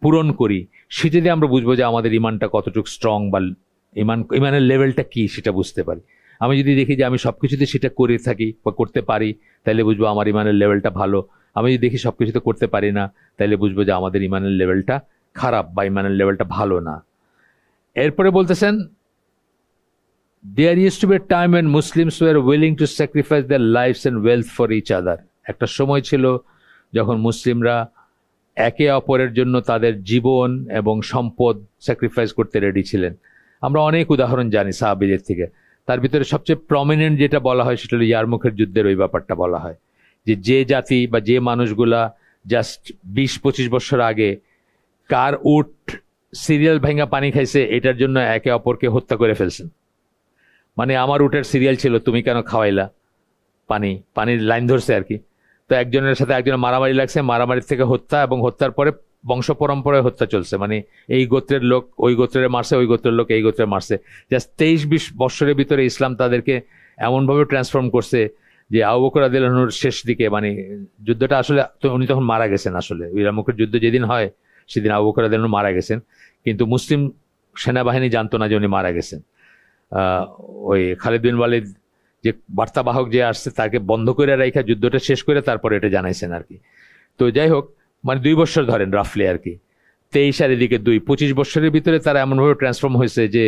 পূরণ করি, সেটা দিয়ে আমরা বুঝবো যে আমাদের ইমানটা কতটুকু স্ট্রং বা ইমানের লেভেলটা কি সেটা বুঝতে পারি। আমি যদি দেখি যে আমি সবকিছুতে সেটা করে থাকি বা করতে পারি, তাহলে বুঝবো আমার ইমানের লেভেলটা ভালো। আমি যদি দেখি সবকিছুতে করতে পারি না, তাহলে বুঝবো যে আমাদের ইমানের লেভেলটা খারাপ বা ইমানের লেভেলটা ভালো না। এরপরে বলতেছেন There used to be a time when Muslims were willing to sacrifice their lives and wealth for each other. একটা সময় ছিল যখন মুসলিমরা একে অপরের জন্য তাদের জীবন এবং সম্পদ স্যাক্রিফাইস করতে রেডি ছিলেন। আমরা অনেক উদাহরণ জানি সাহাবীদের থেকে। তার ভিতরে সবচেয়ে প্রমিনেন্ট যেটা বলা হয় সেটা হলো ইয়ারমুখের যুদ্ধের ওই ব্যাপারটা বলা হয়, যে জাতি বা যে মানুষগুলা জাস্ট 20-25 বছর আগে কার উট সিরিয়াল ভাঙা পানি খাইছে এটার জন্য একে অপরকে হত্যা করে ফেলছেন। মানে আমার উটের সিরিয়াল ছিল, তুমি কেন খাওয়াইলা, পানির লাইন ধরছে আর কি। তো একজনের সাথে একজনের মারামারি লাগছে, মারামারির থেকে হত্যা, এবং হত্যার পরে বংশ পরম্পরায় হত্যা চলছে। মানে এই গোত্রের লোক ওই গোত্রের মারছে, ওই গোত্রের লোক এই গোত্রের মারছে। জাস্ট 23-20 বছরের ভিতরে ইসলাম তাদেরকে এমনভাবে ট্রান্সফর্ম করছে যে আবু বকর রাদিয়াল্লাহু আনহুর শেষ দিকে, মানে যুদ্ধটা আসলে উনি তখন মারা গেছেন। আসলে ইয়ারমুকের যুদ্ধ যেদিন হয় সেদিন আবু বকর রাদিয়াল্লাহু আনহু মারা গেছেন, কিন্তু মুসলিম সেনাবাহিনী জানতো না যে উনি মারা গেছেন। ওই খালিদ বিন ওয়ালিদ যে বার্তাবাহক যে আসছে তাকে বন্ধ করে রেখে যুদ্ধটা শেষ করে তারপরে এটা জানাইছেন আর কি। তো যাই হোক, মানে 2 বছর ধরেন রাফলি আর কি, 23 আর এদিকে 2, 25 বছরের ভিতরে তারা এমনভাবে ট্রান্সফর্ম হয়েছে যে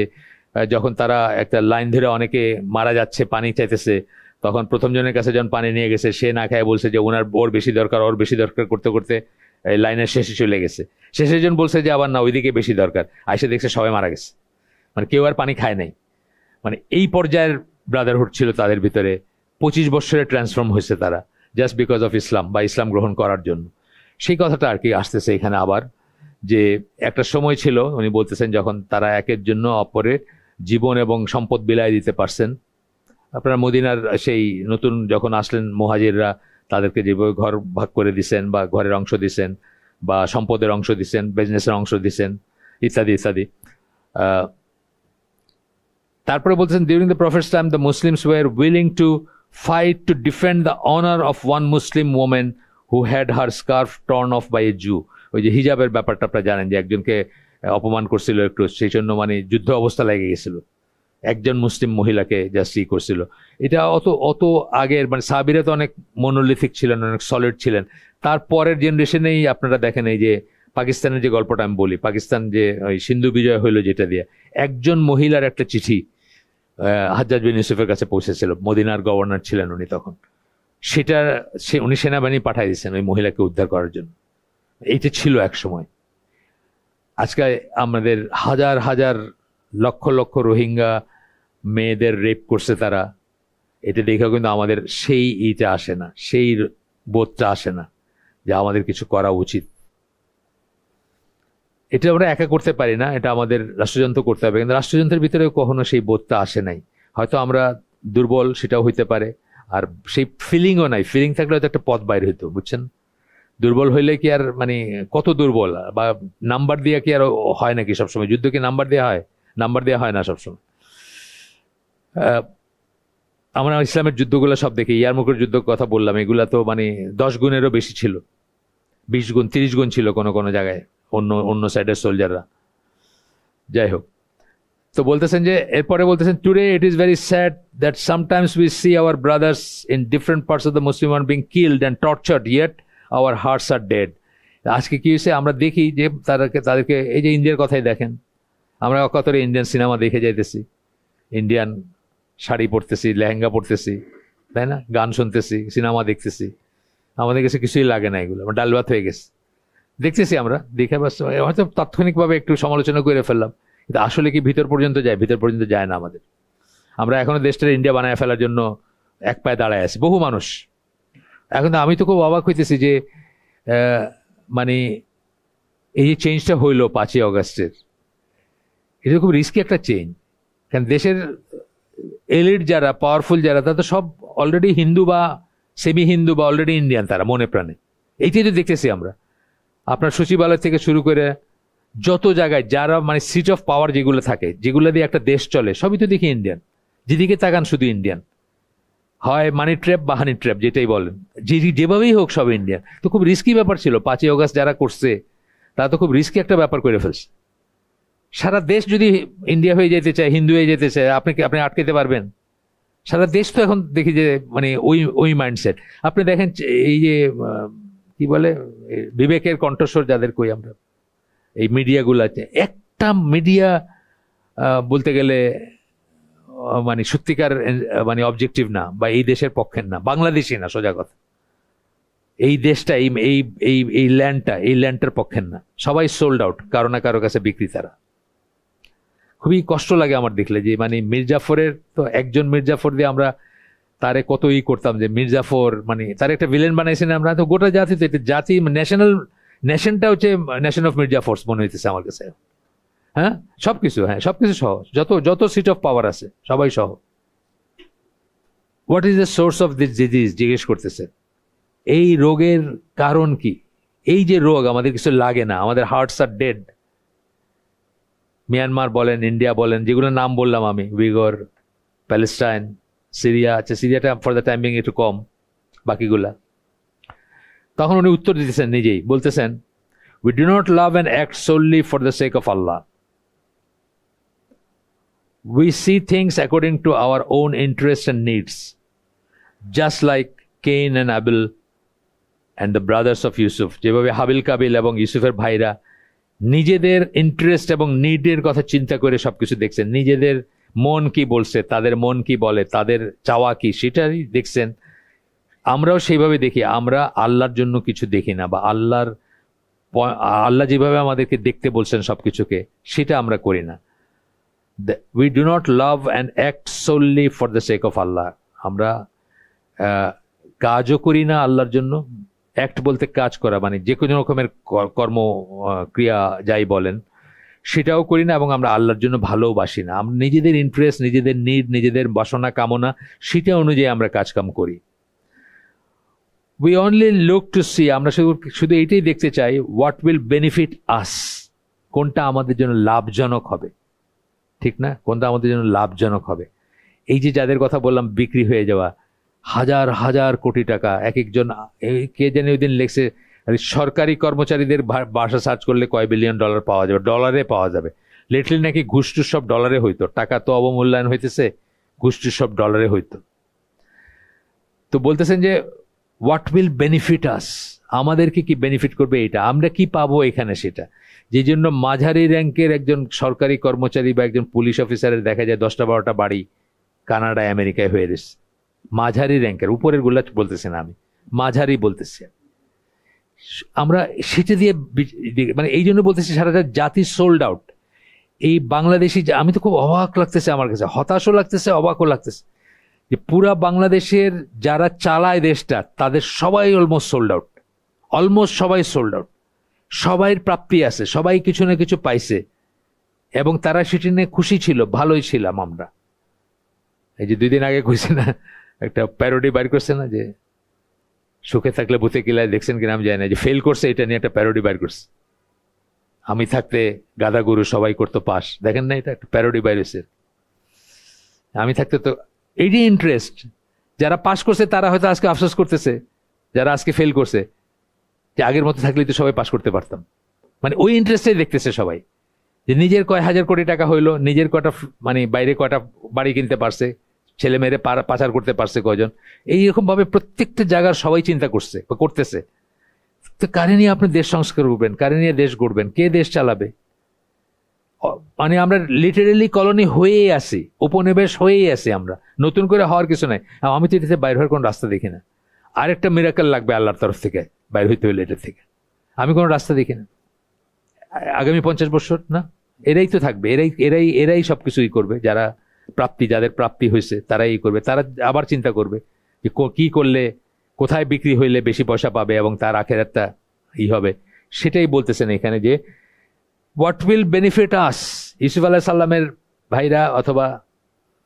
যখন তারা একটা লাইন ধরে অনেকে মারা যাচ্ছে, পানি চাইতেছে, তখন প্রথম জনের কাছে যখন পানি নিয়ে গেছে সে না খায় বলছে যে ওর বেশি দরকার, ওর বেশি দরকার করতে করতে এই লাইনের শেষে চলে গেছে। শেষে জন বলছে যে আবার না, ওইদিকে বেশি দরকার, আইসে দেখছে সবাই মারা গেছে, মানে কেউ আর পানি খায় নাই। মানে এই পর্যায়ের ব্রাদারহুড ছিল তাদের ভিতরে। 25 বছরে ট্রান্সফর্ম হয়েছে তারা, জাস্ট বিকজ অফ ইসলাম বা ইসলাম গ্রহণ করার জন্য। সেই কথাটা আর কি আসতেছে এখানে আবার, যে একটা সময় ছিল উনি বলতেছেন যখন তারা একের জন্য অপরের জীবন এবং সম্পদ বিলায় দিতে পারছেন। আপনারা মদিনার সেই নতুন যখন আসলেন মুহাজিররা, তাদেরকে যেভাবে ঘর ভাগ করে দিছেন বা ঘরের অংশ দিছেন বা সম্পদের অংশ দিছেন, বিজনেসের অংশ দিছেন, ইত্যাদি ইত্যাদি। তারপরে বলছেন during the prophet's time the Muslims were willing to fight to defend the honour of one Muslim women who had her scarf torn off by a Jew. ওই যে হিজাবের ব্যাপারটা আপনারা জানেন, যে একজনকে অপমান করছিল একটু, সেই জন্য মানে যুদ্ধ অবস্থা লেগে গেছিল, একজন মুসলিম মহিলাকে জাস্ট করছিল। এটা অত আগের, মানে সাহাবীরা তো অনেক মনোলিথিক ছিলেন, অনেক সলিড ছিলেন। তারপরের জেনারেশনেই আপনারা দেখেন এই যে পাকিস্তানের যে গল্পটা আমি বলি, পাকিস্তান যে ওই সিন্ধু বিজয় হইলো যেটা দিয়ে, একজন মহিলার একটা চিঠি হাজ্জাজ বিন ইউসুফের কাছে পৌঁছেছিল, মদিনার গভর্নর ছিলেন উনি তখন। সেটা উনি সেনাবাহিনী পাঠিয়ে দিয়েছেন ওই মহিলাকে উদ্ধার করার জন্য। এইটা ছিল এক সময়। আজকে আমাদের হাজার হাজার লক্ষ লক্ষ রোহিঙ্গা মেয়েদের রেপ করছে তারা, এটা দেখেও কিন্তু আমাদের সেই ইটা আসে না, সেই বোধটা আসে না যে আমাদের কিছু করা উচিত। এটা আমরা একা করতে পারি না, এটা আমাদের রাষ্ট্রযন্ত্র করতে হবে, কিন্তু রাষ্ট্রযন্ত্রের ভিতরেও কখনো সেই বোধটা আসে নাই। হয়তো আমরা দুর্বল, সেটাও হইতে পারে, আর সেই ফিলিংও নাই। ফিলিং থাকলে হয়তো একটা পথ বাইরে হইতো, বুঝছেন। দুর্বল হইলে কি আর, মানে কত দুর্বল, বা নাম্বার দিয়ে কি আর হয় নাকি সবসময়? যুদ্ধ কি নাম্বার দেওয়া হয়? নাম্বার দেওয়া হয় না সবসময়। আমরা ইসলামের যুদ্ধগুলো সব দেখি, ইয়ারমুকের যুদ্ধ কথা বললাম, এগুলা তো মানে 10 গুণেরও বেশি ছিল, 20 গুণ 30 গুণ ছিল কোনো কোনো জায়গায় অন্য সাইডের সোলজাররা। যাই হোক, তো বলতেছেন যে এরপরে বলতেছেন today it is very sad that sometimes we see our brothers in different parts of the Muslim world being killed and tortured yet our hearts are dead. আজকে কি হয়েছে, আমরা দেখি যে তাদেরকে এই যে ইন্ডিয়ার কথাই দেখেন, আমরা অকাতরে ইন্ডিয়ান সিনেমা দেখে যাইতেছি, ইন্ডিয়ান শাড়ি পরতেছি, লেহেঙ্গা পরতেছি, তাই না, গান শুনতেছি, সিনেমা দেখতেছি, আমাদের কাছে কিছুই লাগে না, এগুলো ডাল ভাত হয়ে গেছে। দেখতেছি আমরা, দেখে বাস হয়তো তাৎক্ষণিকভাবে একটু সমালোচনা করে ফেললাম, কিন্তু আসলে কি ভিতর পর্যন্ত যায়? ভিতর পর্যন্ত যায় না আমাদের। আমরা এখনো দেশটার ইন্ডিয়া বানায় ফেলার জন্য এক পায়ে দাঁড়ায় আছি, বহু মানুষ। এখন আমি তো খুব অবাক হইতেছি যে মানে এই যে চেঞ্জটা হইলো 5ই অগাস্টের, এটা খুব রিস্কি একটা চেঞ্জ। কারণ দেশের এলিট যারা, পাওয়ারফুল যারা, তারা তো সব অলরেডি হিন্দু বা সেমি হিন্দু বা অলরেডি ইন্ডিয়ান, তারা মনে প্রাণে। এইটাই তো দেখতেছি আমরা। আপনার সচিবালয় থেকে শুরু করে যত জায়গায় যারা মানে সিট অফ পাওয়ার যেগুলো থাকে, যেগুলো দিয়ে একটা দেশ চলে, সবই তো দেখি ইন্ডিয়ান। যেদিকে তাকান শুধু ইন্ডিয়ান, হয় মানি ট্র্যাপ বা হানি ট্র্যাপ, যেটাই বলেন, যেভাবেই হোক সব ইন্ডিয়ান। তো খুব রিস্কি ব্যাপার ছিল 5ই অগাস্ট যারা করছে, তারা তো খুব রিস্কি একটা ব্যাপার করে ফেলছে। সারা দেশ যদি ইন্ডিয়া হয়ে যেতে চায়, হিন্দু হয়ে যেতে চায়, আপনি আটকাতে পারবেন? সারা দেশ তো এখন দেখি যে মানে ওই মাইন্ডসেট। আপনি দেখেন এই যে কি বলে বিবেকের কণ্ঠস্বর যাদের কই আমরা, এই মিডিয়াগুলো আছে, একটা মিডিয়া বলতে গেলে মানে সত্যিকার মানে অবজেক্টিভ না, বা এই দেশের পক্ষের না, বাংলাদেশি না, সোজা কথা। এই দেশটা এই এই এই এই ল্যান্ডটার পক্ষের না। সবাই সোল্ড আউট, কারো না কারো কাছে বিক্রি তারা। খুবই কষ্ট লাগে আমার দেখলে, যে মানে মির্জাফরের তো একজন মির্জাফর দিয়ে আমরা তারে কত করতাম, যে মির্জাফর মানে তার একটা ভিলেন বানাইছেন আমরা, তো গোটা জাতি, তো এটা জাতি নেশনটা হচ্ছে নেশন অফ মির্জাফোর্স মনে হইতেছে আমার কাছে। হ্যাঁ, সবকিছু, হ্যাঁ সবকিছু সহ, যত যত সিট অফ পাওয়ার আছে সবাই সহ। What is the source of this disease জিজ্ঞেস করতেছে। এই রোগের কারণ কি? এই যে রোগ, আমাদের কিছু লাগে না, আমাদের হার্টস আর ডেড। মিয়ানমার বলেন, ইন্ডিয়া বলেন, যেগুলো নাম বললাম আমি, উইগর, প্যালেস্টাইন, সিরিয়া, আচ্ছা সিরিয়াটা ফর দ্য টাইম বিং একটু কম, বাকিগুলা। তখন উনি উত্তর দিতেছেন নিজেই, বলতেছেন, we do not love and act solely for the sake of Allah. We see things according to our own interests and needs, just like Cain and Abel and the brothers of Yusuf. যেভাবে হাবিল কাবিল এবং ইউসুফের ভাইরা নিজেদের interest এবং নিডের কথা চিন্তা করে সবকিছু দেখছেন, নিজেদের মন কি বলছে, তাদের মন কি বলে, তাদের চাওয়া কি, সেটাই দেখছেন। আমরাও সেইভাবে দেখি। আমরা আল্লাহর জন্য কিছু দেখি না, বা আল্লাহ যেভাবে আমাদেরকে দেখতে বলছেন সবকিছুকে, সেটা আমরা করি না। We do not love and act solely for the sake of আল্লাহ। আমরা কাজও করি না আল্লাহর জন্য। অ্যাক্ট বলতে কাজ করা, মানে যে কোনো রকমের কর্ম ক্রিয়া যাই বলেন, সেটাও করি না, এবং আমরা আল্লাহর জন্য ভালোবাসি না। আমরা নিজেদের ইন্টারেস্ট, নিজেদের নিড, নিজেদের বাসনা কামনা, সেটা অনুযায়ী আমরা কাজকাম করি। We only look to see, আমরা শুধু এইটাই দেখতে চাই, what will benefit us, কোনটা আমাদের জন্য লাভজনক হবে, ঠিক না? কোনটা আমাদের জন্য লাভজনক হবে। এই যে যাদের কথা বললাম বিক্রি হয়ে যাওয়া, হাজার হাজার কোটি টাকা এক একজন, কে জানি ওই দিন লেখছে, সরকারি কর্মচারীদের বাসা সার্চ করলে কয় বিলিয়ন ডলার পাওয়া যাবে, ডলারে পাওয়া যাবে। লিটলি নাকি ঘুষটুস সব ডলারে হইতো, টাকা তো অবমূল্যায়ন হইতেছে, ঘুষটুস সব ডলারে হইতো। তো বলতেছেন যে হোয়াট উইল বেনিফিট আস, আমাদেরকে কি বেনিফিট করবে, এটা আমরা কি পাবো এখানে, সেটা। যে জন্য মাঝারি র্যাঙ্কের একজন সরকারি কর্মচারী বা একজন পুলিশ অফিসারের দেখা যায় 10টা-12টা বাড়ি কানাডায়, আমেরিকায় হয়ে গেছে। মাঝারি র্যাঙ্কের, উপরের গুলা বলতেছি না আমি, মাঝারি বলতেছি আমরা। সেটা দিয়ে মানে এই জন্য বলতেছি সারাটা জাতি সোল্ড আউট। এই বাংলাদেশি, আমি তো খুব অবাক লাগতেছে আমার কাছে, হতাশও লাগতেছে, অবাকও লাগতেছে, যে পুরা বাংলাদেশের যারা চালায় দেশটা, তাদের সবাই অলমোস্ট সোল্ড আউট, অলমোস্ট সবাই সোল্ড আউট। সবাইয়ের প্রাপ্তি আছে, সবাই কিছু না কিছু পাইছে, এবং তারা সেটি নিয়ে খুশি ছিল, ভালোই ছিলাম আমরা। এই যে 2 দিন আগে কইছে না, একটা প্যারোডি বাইর করছে না, যে সুখে থাকলে ভূতে কিলায়, দেখছেন কিনা আমি জানি না, যে ফেল করছে এটা নিয়ে একটা প্যারোডি বাইর করছে। আমি থাকতে গাদা গরু সবাই করতো পাস, দেখেন না, এটা একটা প্যারোডি বাইর হয়েছে। আমি থাকতে তো, এইটি ইন্টারেস্ট। যারা পাস করছে তারা হয়তো আজকে আফসোস করতেছে, যারা আজকে ফেল করছে, যে আগের মতো থাকলেই তো সবাই পাস করতে পারতাম। মানে ওই ইন্টারেস্টটাই দেখতেছে সবাই, যে নিজের কয় হাজার কোটি টাকা হইলো, নিজের কয়টা মানে বাইরে কয়টা বাড়ি কিনতে পারছে, ছেলে মেয়েরে পাচার করতে পারছে কয়জন, এইরকম ভাবে প্রত্যেকটা জায়গার সবাই চিন্তা করছে বা করতেছে। তো কারে নিয়ে আপনি দেশ সংস্কার করবেন, কারে নিয়ে দেশ গড়বেন, কে দেশ চালাবে? মানে আমরা লিটারেলি কলোনি হয়েই আছি, উপনিবেশ হয়েই আছি আমরা, নতুন করে হওয়ার কিছু নাই। আমি তো এটাতে বাইর হওয়ার কোনো রাস্তা দেখি না। আরেকটা মিরাকেল লাগবে আল্লাহর তরফ থেকে বাইর হইতে হইলে এটা থেকে, আমি কোনো রাস্তা দেখি না। আগামী 50 বছর না, এরাই তো থাকবে, এরাই সবকিছুই করবে, যারা প্রাপ্তি, যাদের প্রাপ্তি হয়েছে তারাই করবে। তারা আবার চিন্তা করবে যে কি করলে, কোথায় বিক্রি হইলে বেশি পয়সা পাবে এবং তার আখেরাতটা হবে। সেটাই বলতেছেন এখানে, যে হোয়াট উইল বেনিফিট আস। ইউসুফ আলাইহিস সালামের ভাইরা অথবা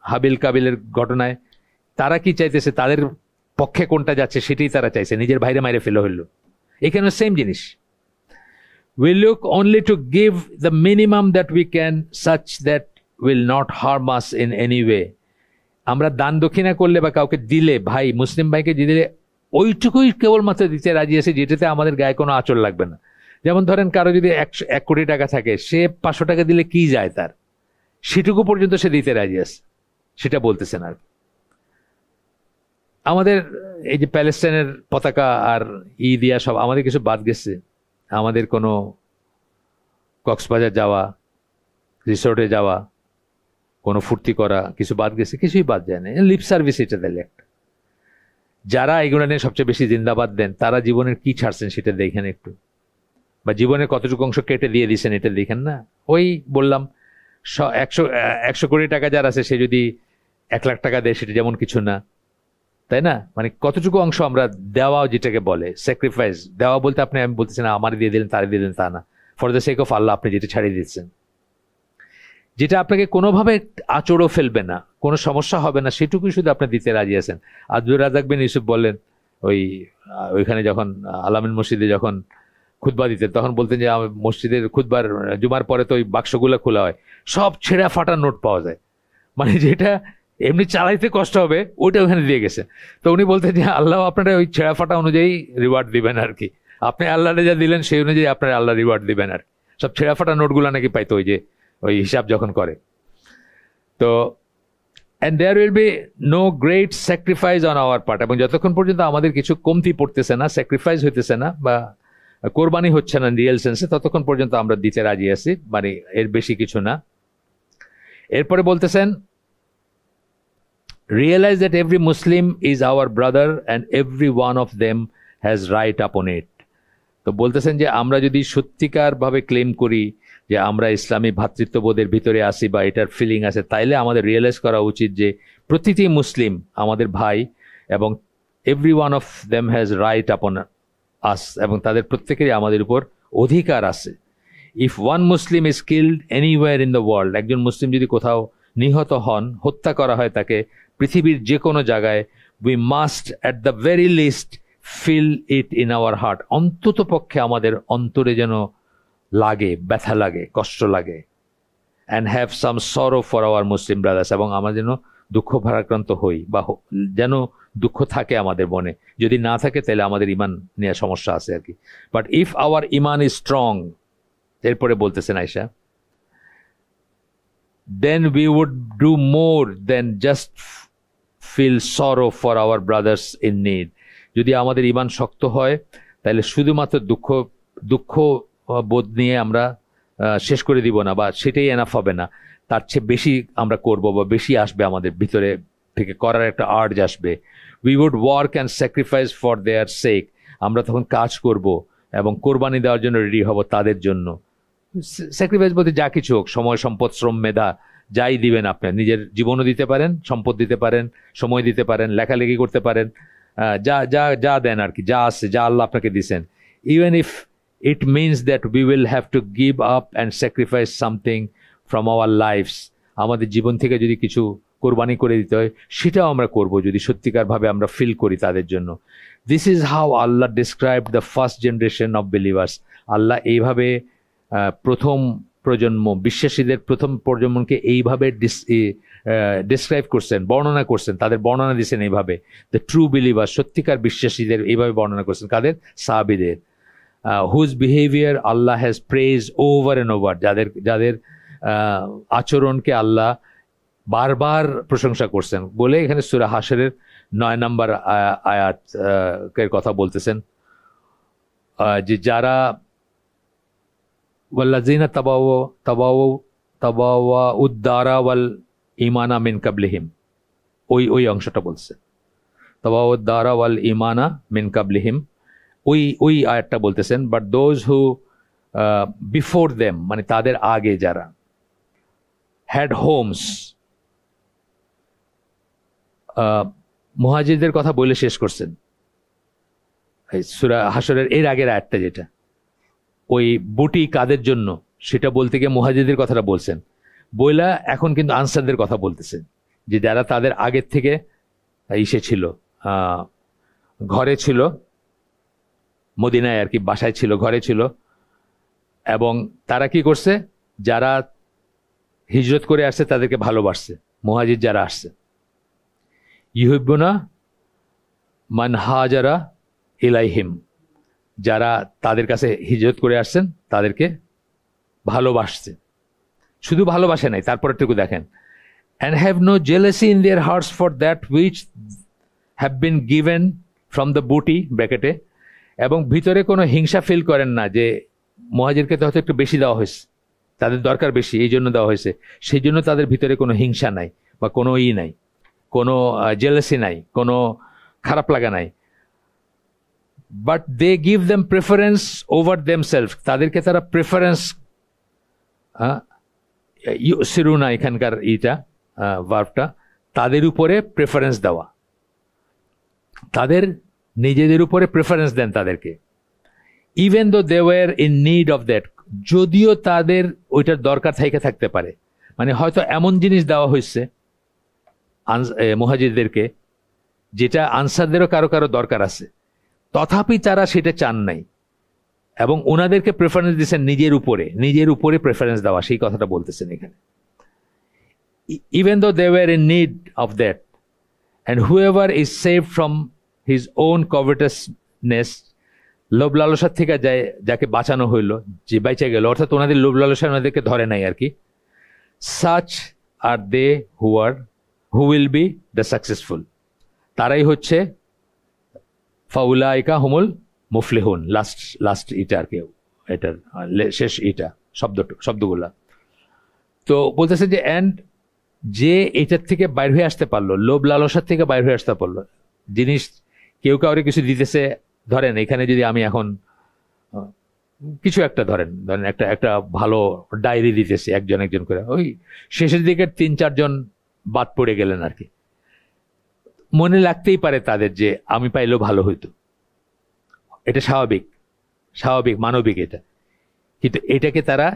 হাবিল কাবিলের ঘটনায় তারা কি চাইতেছে, তাদের পক্ষে কোনটা যাচ্ছে সেটাই তারা চাইছে, নিজের ভাইরে মাইরে ফেলে হইল। এখানে সেম জিনিস। We look only to give the minimum that we can, such that will not harm us in any way. আমরা দান দক্ষিণা করলে বা কাউকে দিলে, ভাই মুসলিম ভাইকে দিলে, ওইটুকুই কেবলমাত্র দিতে রাজি আছে যেটাতে আমাদের গায়ে কোনো আঁচল লাগবে না। যেমন ধরেন কারো যদি 1 কোটি টাকা থাকে, সে 500 টাকা দিলে কি যায় তার, সেটুকু পর্যন্ত সে দিতে রাজি আছে, সেটা বলতেছেন। আর আমাদের এই যে প্যালেস্টাইনের পতাকা আর দিয়া সব আমাদের কিছু বাদ গেছে। আমাদের কোনো কক্সবাজার যাওয়া, রিসোর্টে যাওয়া, কোনো ফুর্তি করা কিছু বাদ গেছে, কিছুই বাদ যায় না, লিপ সার্ভিস এটা দিলে একটা। যারা এগুলো নিয়ে সবচেয়ে বেশি জিন্দাবাদ দেন তারা জীবনের কি ছাড়ছেন সেটা দেখেন একটু, বা জীবনের কতটুকু অংশ কেটে দিয়ে দিচ্ছেন এটা দেখেন না। ওই বললাম 100 কোটি টাকা যার আছে সে যদি 1 লাখ টাকা দেয় সেটা যেমন কিছু না, তাই না? মানে কতটুকু অংশ আমরা দেওয়া, যেটাকে বলে স্যাক্রিফাইস। দেওয়া বলতে আপনি, আমি বলতেছি না আমার দিয়ে দিলেন তারে দিয়ে দিলেন তা না, ফর দ্য সেক অফ আল্লাহ আপনি যেটা ছাড়িয়ে দিচ্ছেন, যেটা আপনাকে কোনোভাবে আচড়ও ফেলবে না, কোনো সমস্যা হবে না, সেটুকুই শুধু আপনি দিতে রাজি আছেন। আব্দুর রাজাক বিন ইউসুফ বললেন ওইখানে যখন আলামিন মসজিদে যখন খুতবা দিতেন তখন বলতেন যে মসজিদের খুতবার জুমার পরে তো ওই বাক্সগুলো খোলা হয়, সব ছেঁড়া ফাটা নোট পাওয়া যায়, মানে যেটা এমনি চালাইতে কষ্ট হবে ওইটা ওখানে দিয়ে গেছে। তো উনি বলতেন যে আল্লাহ আপনারা ওই ছেঁড়া ফাটা অনুযায়ী রিওয়ার্ড দিবেন আর কি, আপনি আল্লাহরে যা দিলেন সেই অনুযায়ী আপনার আল্লাহ রিওয়ার্ড দিবেন আর কি। সব ছেঁড়া ফাটা নোটগুলো নাকি পাইতো ওই হিসাব যখন করে। তো and there will be no great sacrifice on our part, এবং যতক্ষণ পর্যন্ত আমাদের কিছু কমতি পড়তেছে না, স্যাক্রিফাইস হইতেছে না বা কোরবানি হচ্ছে না রিয়েল সেন্সে, ততক্ষণ পর্যন্ত আমরা দিতে রাজি আছি, মানে এর বেশি কিছু না। এরপরে বলতেছেন realise that every Muslim is our brother and every one of them has right upon it. তো বলতেছেন যে আমরা যদি সত্যিকার ভাবে ক্লেম করি যে আমরা ইসলামী ভ্রাতৃত্ববোধের ভিতরে আসি বা এটার ফিলিং আছে, তাইলে আমাদের রিয়েলাইজ করা উচিত যে প্রতিটি মুসলিম আমাদের ভাই এবং every one of them has right আপন আস, এবং তাদের প্রত্যেকেরই আমাদের উপর অধিকার আছে। If one Muslim is killed anywhere in the world, একজন মুসলিম যদি কোথাও নিহত হন, হত্যা করা হয় তাকে পৃথিবীর যে কোনো জায়গায়, we must at the very least feel it in our heart, অন্তত পক্ষে আমাদের অন্তরে যেন লাগে, ব্যথা লাগে, কষ্ট লাগে। অ্যান্ড হ্যাভ সাম সরো ফর আওয়ার মুসলিম ব্রাদার্স, এবং আমরা যেন দুঃখ ভারাক্রান্ত হই বা যেন দুঃখ থাকে আমাদের মনে, যদি না থাকে তাহলে আমাদের ইমান নিয়ে সমস্যা আছে আর কি। বাট ইফ আওয়ার ইমান ইজ স্ট্রং, এরপরে বলতেছেন Ayesha, then we would do more than just feel sorrow for our brothers in need. যদি আমাদের ঈমান শক্ত হয় তাহলে শুধুমাত্র দুঃখ বোধ নিয়ে আমরা শেষ করে দিব না, বা সেটাই এনাফ হবে না, তার চেয়ে বেশি আমরা করব বা বেশি আসবে আমাদের ভিতরে থেকে, করার একটা আর্জ আসবে। we would work and sacrifice for their sake, আমরা তখন কাজ করব এবং কোরবানি দেওয়ার জন্য রেডি হব তাদের জন্য। স্যাক্রিফাইস বলতে যা কিছু হোক, সময়, সম্পদ, শ্রম, মেধা, যাই দিবেন, আপনার নিজের জীবনও দিতে পারেন, সম্পদ দিতে পারেন, সময় দিতে পারেন, লেখালেখি করতে পারেন, যা যা যা দেন আর কি, যা আছে, যা আল্লাহ আপনাকে দিয়েছেন। Even if it means that we will have to give up and sacrifice something from our lives, আমাদের জীবন থেকে যদি কিছু কোরবানি করে দিতে হয় সেটাও আমরা করব যদি সত্যিকারভাবে আমরা ফিল করি তাদের জন্য। দিস ইজ হাউ আল্লাহ described the first generation of believers. আল্লাহ এইভাবে প্রথম প্রজন্ম, বিশ্বাসীদের প্রথম প্রজন্মকে এইভাবে ডিসক্রাইব করছেন, বর্ণনা করছেন, তাদের বর্ণনা দিয়েছেন এইভাবে। দ্য ট্রু বিলিভার, সত্যিকার বিশ্বাসীদের এইভাবে বর্ণনা করছেন, কাদের? সাহাবীদের। হুজ বিহেভিয়ার আল্লাহ has praise over and over, যাদের আচরণকে আল্লাহ বারবার প্রশংসা করছেন বলে এখানে সূরা হাশরের 9 নম্বর আয়াতের কথা বলতেছেন, যে যারা ওয়াল্লাযিনা তাবাওয়াউদ দারা ওয়াল ঈমানা মিন কাবলিহিম, ওই অংশটা বলছে, তাবাওয়াউদ দারা ওয়াল ঈমানা মিন কাবলিহিম, ওই আয়াতটা বলতেছেন। But those who before them, মানে তাদের আগে যারা, হ্যাড হোমস, মুহাজিরদের কথা বলে শেষ করছেন সূরা হাশরের এর আগের আয়াতটা, যেটা ওই বুটি কাদের জন্য সেটা বলতে গিয়ে মুহাজিরদের কথাটা বলছেন, বইলা এখন কিন্তু আনসারদের কথা বলতেছেন, যে যারা তাদের আগের থেকে ইসে ছিল, ঘরে ছিল, মদিনায় আর কি, বাসায় ছিল, ঘরে ছিল, এবং তারা কি করছে, যারা হিজরত করে আসছে তাদেরকে ভালোবাসছে, মুহাজির যারা আসছে। ইউহিব্বুনা মান হাজারা ইলাইহিম, যারা তাদের কাছে হিজরত করে আসছেন তাদেরকে ভালোবাসছে, শুধু ভালোবাসে নাই, তারপরেরটুকু দেখেন, and have no jealousy in their hearts for that which have been given from the booty, ব্র্যাকেটে, এবং ভিতরে কোনো হিংসা ফিল করেন না যে মুহাজিরকে তো হয়তো একটু বেশি দেওয়া হয়েছে, তাদের দরকার বেশি, এই জন্য দেওয়া হয়েছে। সেই জন্য তাদের ভিতরে কোনো হিংসা নাই বা কোনো নাই, কোনো জেলাসি নাই, কোনো খারাপ লাগা নাই। But they give them preference over themself, তাদেরকে তারা প্রেফারেন্স, সিরুনা এখানকার ভার্বটা, তাদের উপরে প্রেফারেন্স দেওয়া, তাদের নিজেদের উপরে প্রেফারেন্স দেন তাদেরকে। Even though they were in need of that, যদিও তাদের ওইটার দরকার থাকতে পারে, মানে হয়তো এমন জিনিস দেওয়া হয়েছে মুহাজিরদেরকে যেটা আনসারদেরও কারো কারো দরকার আছে, তথাপি তারা সেটা চান নাই এবং ওনাদেরকে প্রেফারেন্স দিচ্ছেন নিজের উপরে প্রেফারেন্স দেওয়া, সেই কথাটা বলতেছেন এখানে। Even though they were in need of that, and whoever is saved from his own covetousness, লোভ লালসার থেকে যাকে বাঁচানো হইল, যে বাইচা গেল, অর্থাৎ ওনাদের লোভ লালসা ওনাদেরকে ধরে নাই আর কি, such are they who will be the successful, তারাই হচ্ছে ফাউলাইকা হুমুল মুফলিহুন, লাস্ট ইটা আর কি, এটার শেষ ইটা শব্দগুলা। তো বলতেছে যে অ্যান্ড যে এটার থেকে বাইর হয়ে আসতে পারলো, লোভ লালসার থেকে বাইর হয়ে আসতে পারলো, জিনিস কেউ কাউরে কিছু দিতেছে, ধরেন এখানে যদি আমি এখন কিছু একটা ধরেন একটা ভালো ডায়েরি দিতেছি একজন করে, ওই শেষের দিকে 3-4 জন বাদ পড়ে গেলেন আর কি, মনে লাগতেই পারে তাদের যে আমি পাইলেও ভালো হইতো, এটা স্বাভাবিক মানবিক এটা, কিন্তু এটাকে তারা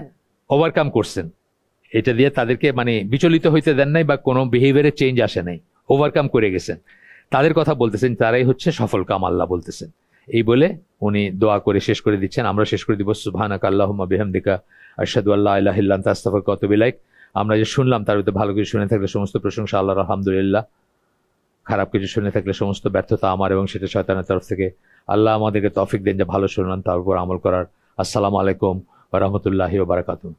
ওভারকাম করছেন, এটা দিয়ে তাদেরকে মানে বিচলিত হইতে দেন নাই বা কোনো বিহেভিয়ারের চেঞ্জ আসে নাই, ওভারকাম করে গেছেন, তাদের কথা বলতেছেন, তারাই হচ্ছে সফল কাম, আল্লাহ বলতেছেন। এই বলে উনি দোয়া করে শেষ করে দিচ্ছেন। আমরা শেষ করে দিব সুবহানাকা আল্লাহুম্মা বিহামদিকা আশহাদু আল্লা ইলাহা ইল্লা আনতা আস্তাগফিরুকা ওয়া আতুবু ইলাইক। আমরা যে শুনলাম তার ভিতরে ভালো কিছু শুনে থাকলে সমস্ত প্রশংসা আল্লাহর, আলহামদুলিল্লাহ। খারাপ কিছু শুনে থাকলে সমস্ত ব্যর্থতা আমার এবং সেটা শয়তানের তরফ থেকে। আল্লাহ আমাদেরকে তৌফিক দেন যে ভালো শুনলাম তার উপর আমল করার। আসসালামু আলাইকুম ওয়া রাহমাতুল্লাহি ওয়া বারাকাতুহু।